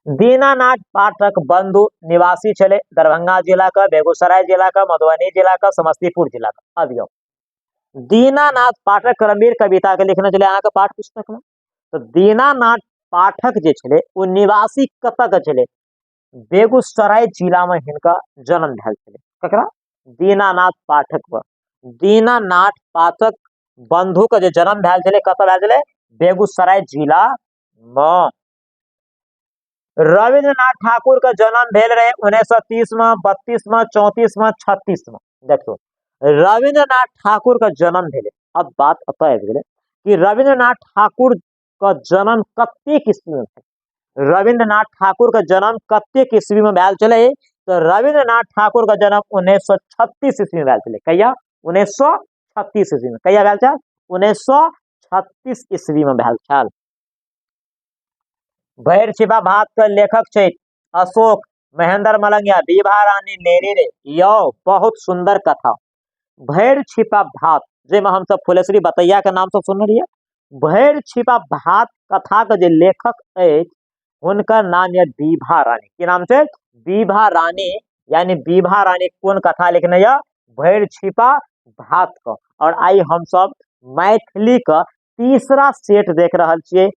दीनानाथ पाठक बंधु निवासी चले दरभंगा जिला का, बेगूसराय जिला का, मधुबनी जिला का, समस्तीपुर जिला का। अब यो दीनानाथ पाठक करमवीर कविता के लिखने चले अहाँ पाठ पुस्तक में। तो दीनानाथ पाठक जे छले वो निवासी कतऽ के छले, बेगूसराय जिला में हिनका जन्म भेल छले। ककरा, दीनानाथ पाठक पर। दीनानाथ पाठक बंधु का जो जन्म भेल छले कतऽ भेल छले, बेगूसराय जिला में। रविंद्रनाथ ठाकुर का जन्म भेल रहे 1930 में, 32 में, 34 में, 36 में। देखो रविंद्रनाथ ठाकुर का जन्म भेले। अब बात अतः आबि गेलै कि रविंद्रनाथ ठाकुर का जन्म कतेक ईस्वी में भेल। रविंद्रनाथ ठाकुर का जन्म कतेक ईस्वी में भेल छलै, तो रविंद्रनाथ ठाकुर का जन्म 1936 ईस्वी में भेल छलै। कहिया, 1936 ईस्वी में। कहिया भेल छल, 1936 ईस्वी में भेल छल। भैर छिपा भात का लेखक छै अशोक, महेंद्र मलंगिया, बीभा रानी लेरी रे। यो बहुत सुंदर कथा। भैर छिपा भात जेमे हम सब फुलेश्वरी बतैया के नाम से सुनने रहिए। भैर छिपा भात कथा के जे लेखक है उनका नाम है बीभा रानी। की नाम से, बीभा रानी। यानी बीभा रानी कौन कथा लिखने या, भैर छिपा भात का। और आई हम सब मैथिली का तीसरा सेट देख रहा छे,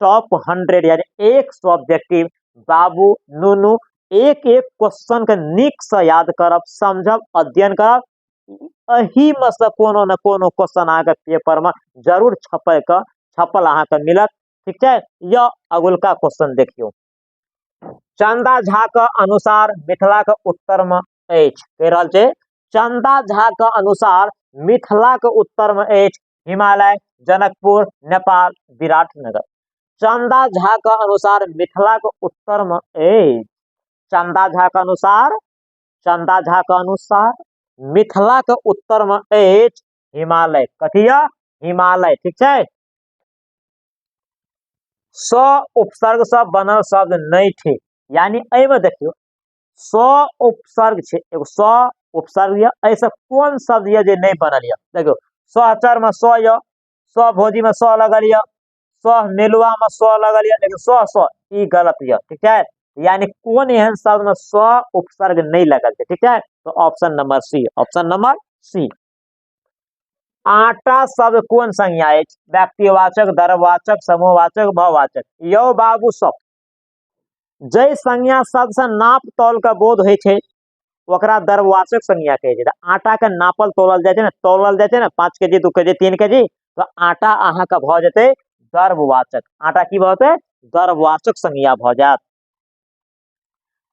टॉप 100 यानी 100 ऑब्जेक्टिव। बाबू नुनू एक एक क्वेश्चन के निक से याद करब, समझब, अध्ययन करब। अही में से कोनो न कोनो क्वेश्चन अहाँ के पेपर में जरूर छपल अहाँ के मिलत। ठीक है, यह अगुलका क्वेश्चन देखियो। चंदा झा के अनुसार मिथिला के उत्तर में अछि, कह रहल छै चंदा झा के अनुसार मिथिला के उत्तर में अछि हिमालय, जनकपुर, नेपाल, विराटनगर। चंदा झा का अनुसार मिथिला के उत्तर में ए, चंदा झा का अनुसार, चंदा झा का अनुसार मिथिला के उत्तर में एच हिमालय। कथिया, हिमालय। ठीक है, स उपसर्ग से बनल शब्द नहीं थे। यानी एमे देखियो स उपसर्ग छे, एगो स उपसर्ग या ऐसा कौन शब्द ये जे नहीं बनल या। देखियो सहचर में स या, स भोजी में स लगल या, स मेलुआ में स लगल या, लेकिन स ई गलत या। ठीक है, यानी कौन एहन शब्द में स उपसर्ग नहीं लगल है। ठीक है, तो option number C, option number C. आटा शब्द कौन संज्ञा है, व्यक्तिवाचक, दर्ववाचक, समूहवाचक, भाववाचक। यो बाबू सब जय संज्ञा शब्द से नाप तौल का बोध है छे ओकरा दर्ववाचक संज्ञा कहे छै। आटा के नापल तोलल जाय छै ना, तौलल जाय छै ना, 5 केजी 2 केजी 3 केजी, तो आटा अहाँ का भ जेते दर्ववाचक। आटा की भ जेते, दर्ववाचक संज्ञा भ जात।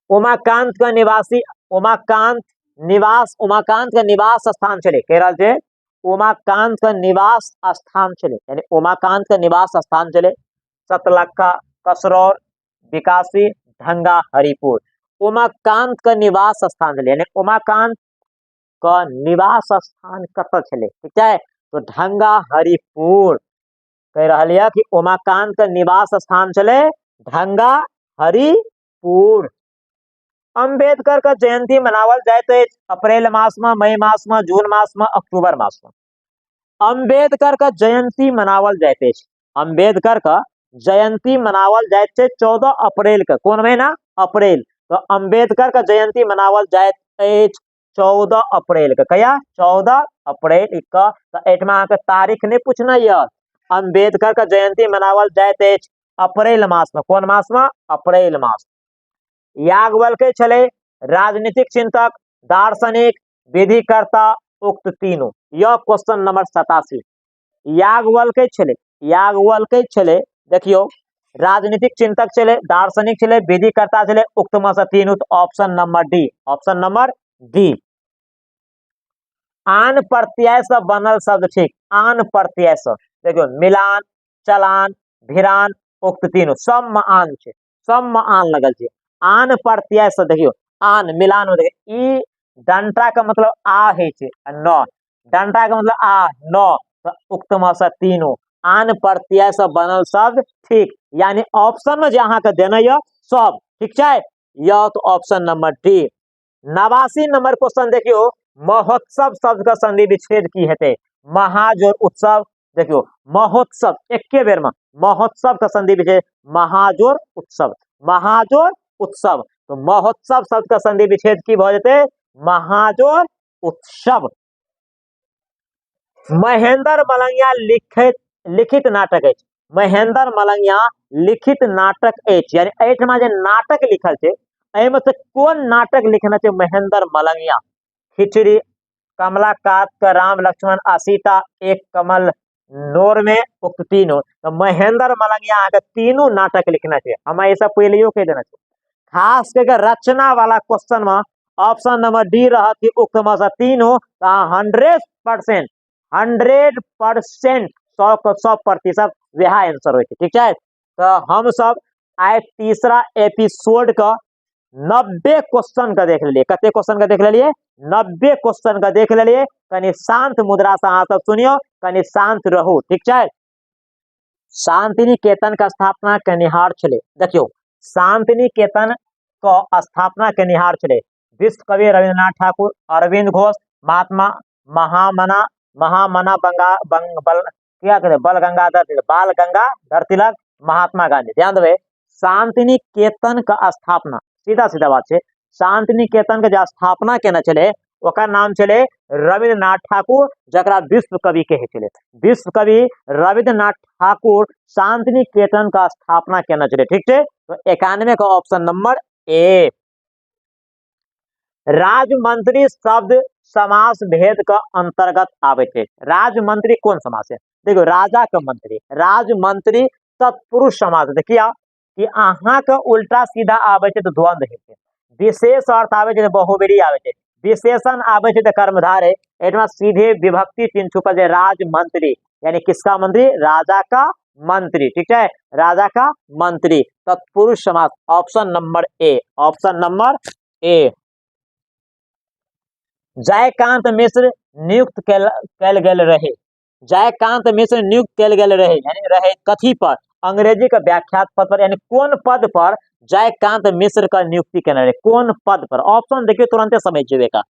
उमाकांत का निवासी, उमाकांत निवास, उमाकांत का निवास स्थान चले, कह रहा है उमाकांत का निवास स्थान चले, यानी उमाकांत का निवास स्थान चले सतलखा, कसरौर, विकासी, ढंगा, हरिपुर। उमाकांत का निवास स्थान चले, यानी उमाकांत का निवास स्थान कत चले। ठीक है, तो ढंगा हरिपुर। कह रहा है कि उमाकांत का निवास स्थान चले ढंगा हरिपुर। अंबेडकर का जयंती मनावल जाए अप्रैल मास में, मई मास में, जून मास में, अक्टूबर मास में। अम्बेडकर का जयंती मनावल जाते। अम्बेडकर का जयंती मनावल जाते 14 अप्रैल का। कौन महीना? अप्रैल। तो अम्बेडकर का जयंती मनावल जाते 14 अप्रैल का। क्या? 14 अप्रैल का। तो एटमा का तारीख ने पूछना यह। अम्बेडकर का जयंती मनावल जाते अप्रैल मास में। कौन मास में? अप्रैल मास। याज्ञवल्क्य छले राजनीतिक चिंतक, दार्शनिक, विधिकर्ता, उक्त तीनों। यह क्वेश्चन नंबर 87। याज्ञवल्क्य छले, याज्ञवल्क्य छले देखियो राजनीतिक चिंतक छले, दार्शनिक छले, विधिकर्ता छले, उक्त में से तीनों। तो option number D, option number D. आन प्रत्यय से बनल शब्द। ठीक, आन प्रत्यय से देखियो मिलान, चलान, भिरान, उक्त तीनों सब में आन छे, सब में आन लगल छे। आन प्रत्यय से देखियो आन मिलान में देखियो ई डंटा का मतलब आ है छे, न डंटा का मतलब आ न। तो उक्त में से तीनों आन प्रत्यय से बनल शब्द। ठीक, यानी ऑप्शन में जहां के देना यह सब। ठीक है, यह तो option number D. 89 number question देखियो महोत्सव शब्द का संधि विच्छेद की हेते। महाजोर उत्सव। देखियो महोत्सव एक बेर में महोत्सव का संधि विच्छेद महाजोर उत्सव, महाजोर उत्सव। तो महोत्सव शब्द का संधि विच्छेद की भ जेते महाजोर उत्सव। महेंद्र मलंगिया लिखित नाटक है। महेंद्र मलंगिया लिखित नाटक है, यानी एठमा जे नाटक लिखल छे एहि में से कौन नाटक लिखना चाहिए? महेंद्र मलंगिया। खिचड़ी, कमलाकांत का राम लक्ष्मण आ सीता, एक कमल नोर में, उक्त तीनों। तो महेंद्र मलंगिया के तीनों नाटक लिखना चाहिए। हमें ये सब पहले कह देना चाहिए। खास करके रचना वाला क्वेश्चन में ऑप्शन नंबर डी रहा कि उक्त में से तीनों। 100%, 100%, 100% वह आंसर होते। ठीक है, तो हम सब आज तीसरा एपिसोड का 90 क्वेश्चन का देख लिए। कते क्वेश्चन का देख लिए? 90 क्वेश्चन का देख लिए। कनी शांत मुद्रा से अहाँ सब सुनियो, कनी शांत रहो। ठीक है, शांति निकेतन का स्थापना कनिहार छले। देखियो शांति निकेतन को स्थापना कनिहार छले विश्व कवि रविन्द्रनाथ ठाकुर, अरविंद घोष, महात्मा महामना महामना क्या कहते बाल गंगाधर तिलक, महात्मा गांधी। ध्यान देवे शांति निकेतन का स्थापना सीधा सीधा बात है। शांति निकेतन के जो स्थापना केना चले ओकर नाम चले रविन्द्रनाथ ठाकुर, जकरा विश्व कवि कहे चले। विश्व कवि रविन्द्रनाथ ठाकुर शांति निकेतन का स्थापना केना चले। ठीक है, तो 91 का ऑप्शन नंबर ए। राजमंत्री शब्द समास भेद का अंतर्गत आवे थे। राजमंत्री कौन समास है? देखो राजा का मंत्री, राजमंत्री तत्पुरुष समास। देखिए कि अहाँ का उल्टा सीधा आवे थे तो द्वंद्व है। विशेष अर्थ आवे थे तो बहुब्रीहि आवे थे, विशेषण आवे थे तो कर्मधार है। एटमा सीधे विभक्ति चिन्ह छुपल है राजमंत्री, यानी किसका मंत्री? राजा का मंत्री। ठीक है, राजा का मंत्री तत्पुरुष समास। Option number A, option number A. Jaykant Mishra नियुक्त कैल गेल रहे। जयकांत मिश्र नियुक्त कैल गेल रहे, यानी रहे कथी पर? अंग्रेजी का व्याख्यात पद पर, यानी कौन पद पर जयकांत मिश्र का नियुक्ति केना रहे? कौन पद पर? ऑप्शन देखिए तुरंत समझ जेबेगा।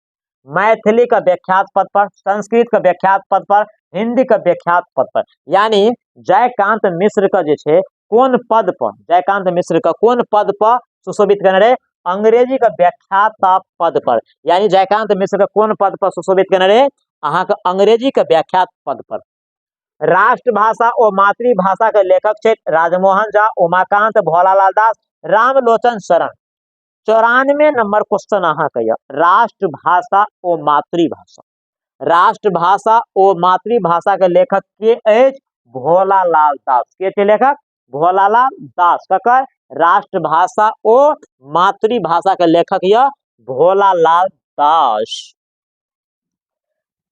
मैथिली का व्याख्यात पद पर, संस्कृत का व्याख्यात पद पर, हिंदी का व्याख्यात पद पर। यानी जयकांत मिश्र का जे छे कौन पद पर, जयकांत मिश्र का कौन पद पर सुशोभित करने रहे? अंग्रेजी का व्याख्याता पद पर। यानी जयकांत मिश्र का कौन पद पर सुशोभित करने रहे? अहाँ का अंग्रेजी का व्याख्यात पद पर। राष्ट्रभाषा और मातृभाषा के लेखक छे राजमोहन झा, उमाकांत, भोलालाल दास, रामलोचन शरण। 94 नंबर क्वेश्चन अहाँ का राष्ट्रभाषा और मातृभाषा। राष्ट्रभाषा और मातृभाषा के लेखक के एच भोलालाल दास। के थे लेखक? भोलालाल दास। ककर? राष्ट्रभाषा और मातृभाषा के लेखक यह भोलालाल दास।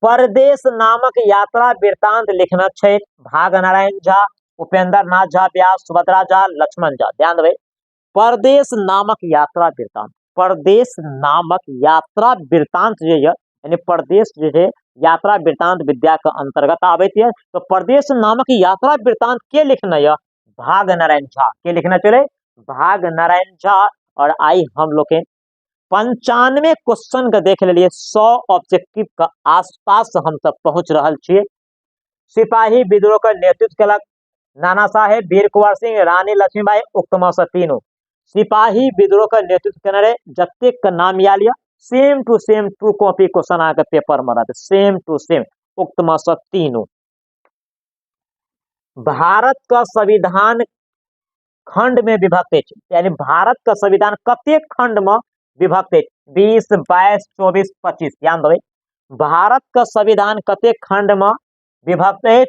परदेश नामक यात्रा वृत्तांत लिखना छे भागनारायण झा, उपेंद्र नाथ झा व्यास, सुभद्रा झा, लक्ष्मण झा। ध्यान देवे परदेश नामक यात्रा वृत्तांत, परदेश नामक यात्रा वृत्तांत जो है यानी परदेश जो है यात्रा वृत्तांत विद्या के अंतर्गत आवे है। तो परदेश नामक यात्रा वृत्तांत के लिखना है? भागनारायण झा। के लिखना चले? भागनारायण झा। और आई हम लोग के 95 क्वेश्चन का देख लिए 100 ऑब्जेक्टिव का आसपास हम सब पहुंच रहा छे। सिपाही विद्रोह का नेतृत्व कला नाना साहेब, वीर कुंवर सिंह, रानी लक्ष्मीबाई, उक्त में से तीनों। सिपाही विद्रोह का नेतृत्व करने जत्तेक का नाम या लिया, same to same to copy question आकर पेपर में रहते, सेम टू सेम उक्त में से तीनों। भारत का संविधान खंड में विभक्त है, यानी भारत का संविधान कतेक खंड में विभक्त है? 20, 22, 24, 25। ध्यान दो, भारत का संविधान कतेक खंड में विभक्त है?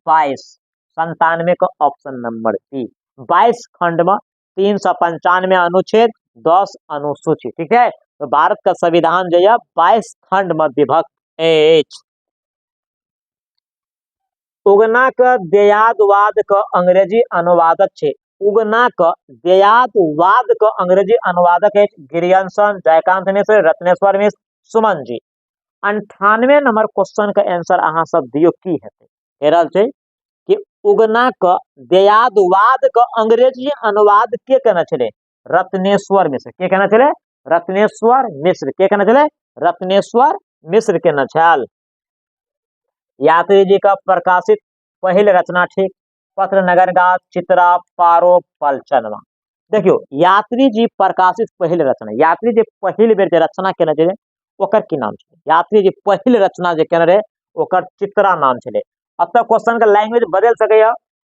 22। 97 का ऑप्शन नंबर सी, 22 खंड में, 395 अनुच्छेद, 10 अनुसूची। ठीक है, तो भारत का संविधान जो है 22 खंड में विभक्त है। उगनाक देयादवाद का अंग्रेजी अनुवादक छे। उगनाक देयादवाद का अंग्रेजी अनुवादक है गिरियंसन, जयकांत मिश्र, रत्नेश्वर मिश्र, सुमन जी। 98 नंबर क्वेश्चन का आंसर अहाँ सब दियो की हेतै? हेरल छै कि उगनाक देयादवाद का अंग्रेजी अनुवाद के केना छले? रत्नेश्वर मिश्र। के केना छले? रत्नेश्वर मिश्र। के केना छले? रत्नेश्वर मिश्र केना छल। यात्री जी का प्रकाशित पहल रचना ठीक, पत्र नगरगाथ, चित्रा, पारो, पलचनवा। देखियो, यात्री जी प्रकाशित पहल रचना, यात्री जी पहल बेर जे रचना केने छे ओकर की नाम छे? यात्री जी पहल रचना जे केने रहे ओकर चित्रा नाम छे। अब तक क्वेश्चन का लैंग्वेज बदल सके।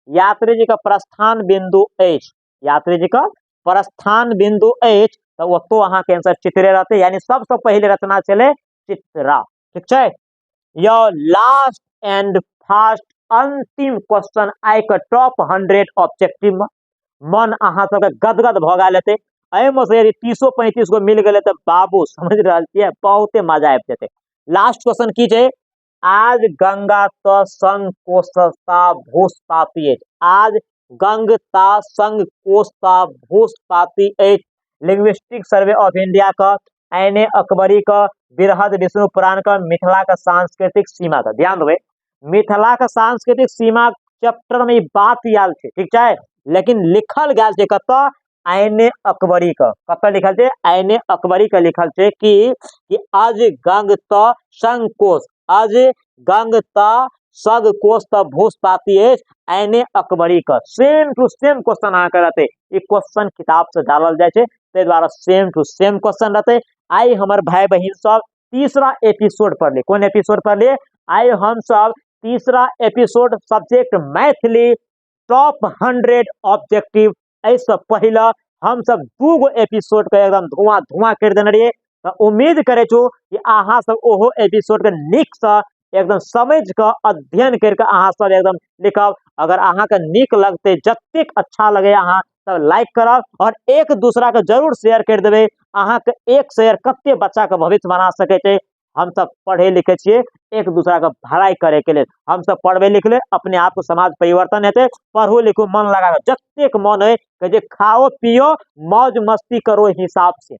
यात्री जी का प्रस्थान बिंदु एच, यात्री जी का प्रस्थान बिंदु एच, तो वो तो अहाँ के आंसर चित्रे रहते, यानी सबसे पहले रचना चले चित्रा। ठीक है, योर लास्ट एंड फास्ट अंतिम क्वेश्चन आई के टॉप 100 ऑब्जेक्टिव में मन अहाँ सबके गदगद भ गेल हेतै। एहिमे से यदि 30-35 गो मिल गए तो बाबू समझ रहा है बहुते मजा आबि जेतै। लास्ट क्वेश्चन की छै? आज गंगा त संग कोसता भूस्पाती अछि। आज गंगता संग कोसता भूस्पाती अछि। लिंग्विस्टिक सर्वे ऑफ इंडिया का, एन ए अकबरी का, बृहद विष्णु पुराण का, मिथिला का सांस्कृतिक सीमा का। ध्यान देवे, मिथिला का सांस्कृतिक सीमा चैप्टर में बात आयल छै, ठीक है, लेकिन लिखल गया छै कत? एन ए अकबरी का। कत लिखल छै? एन ए अकबरी का लिखल छै कि आज गंगता संग कोस, आज गंगता सग कोस त भूस्पाती है, एन ए अकबरी का। सेम टू सेम क्वेश्चन अहाँ के रहते, ई क्वेश्चन किताब से डालल जाए छै, ते द्वारा सेम टू सेम क्वेश्चन रहते। आई हमर भाई बहन सब तीसरा एपिसोड पर लिए। कौन एपिसोड पर लिए? आई हम सब तीसरा episode subject Maithili top 100 objective. ऐसे पहला हम सब 2 गो एपिसोड के एकदम धुआं धुआं कर देने रहिए। तो उम्मीद करे छो कि अहाँ सब ओहो एपिसोड के नीक से एकदम समझ के अध्ययन करके अहाँ सब एकदम लिखब। अगर अहाँ के नीक लगते, जत्तेक अच्छा लगे अहाँ सब लाइक करब और एक दूसरा के जरूर शेयर कर देवे। अहाँ के एक शेयर कते बच्चा के भविष्य बना सके थे। हम सब पढ़े लिखे छिए, एक दूसरा का भलाई करे के लिए हम सब पढ़वे लिख ले, अपने आप को समाज परिवर्तन हेते। पढ़ो लिखो मन लगा, जत्तेक मन है कि जे खाओ पियो मौज मस्ती करो हिसाब से,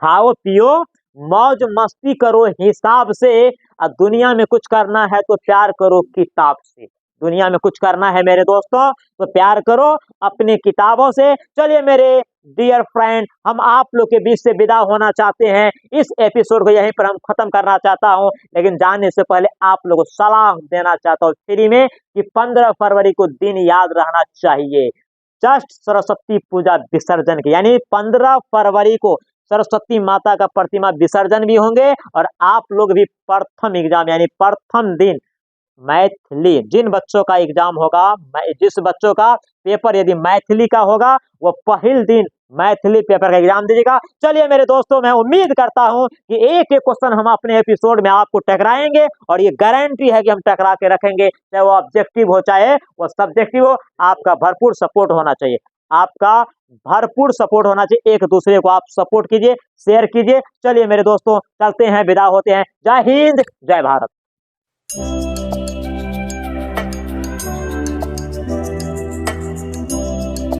खाओ पियो मौज मस्ती करो हिसाब से। दुनिया में कुछ करना है तो प्यार करो किताब से। दुनिया में कुछ करना है मेरे दोस्तों तो प्यार करो अपनी किताबों से। चलिए मेरे डियर फ्रेंड, हम आप लोग के बीच से विदा होना चाहते हैं। इस एपिसोड को यहीं पर हम खत्म करना चाहता हूं, लेकिन जाने से पहले आप लोगों को सलाह देना चाहता हूं फ्री में कि 15 फरवरी को दिन याद रहना चाहिए, जस्ट सरस्वती पूजा विसर्जन की, यानी 15 फरवरी को सरस्वती माता का प्रतिमा विसर्जन भी होंगे और आप लोग भी प्रथम एग्जाम यानी प्रथम दिन मैथिली, जिन बच्चों का एग्जाम होगा, जिस बच्चों का पेपर यदि मैथिली का होगा वो पहले दिन मैथिली पेपर का एग्जाम दीजिएगा। चलिए मेरे दोस्तों, मैं उम्मीद करता हूं कि एक एक क्वेश्चन हम अपने एपिसोड में आपको टकराएंगे और ये गारंटी है कि हम टकरा के रखेंगे, चाहे वो ऑब्जेक्टिव हो चाहे वो सब्जेक्टिव हो। आपका भरपूर सपोर्ट होना चाहिए, आपका भरपूर सपोर्ट होना चाहिए। एक दूसरे को आप सपोर्ट कीजिए, शेयर कीजिए। चलिए मेरे दोस्तों, चलते हैं, विदा होते हैं। जय हिंद, जय भारत।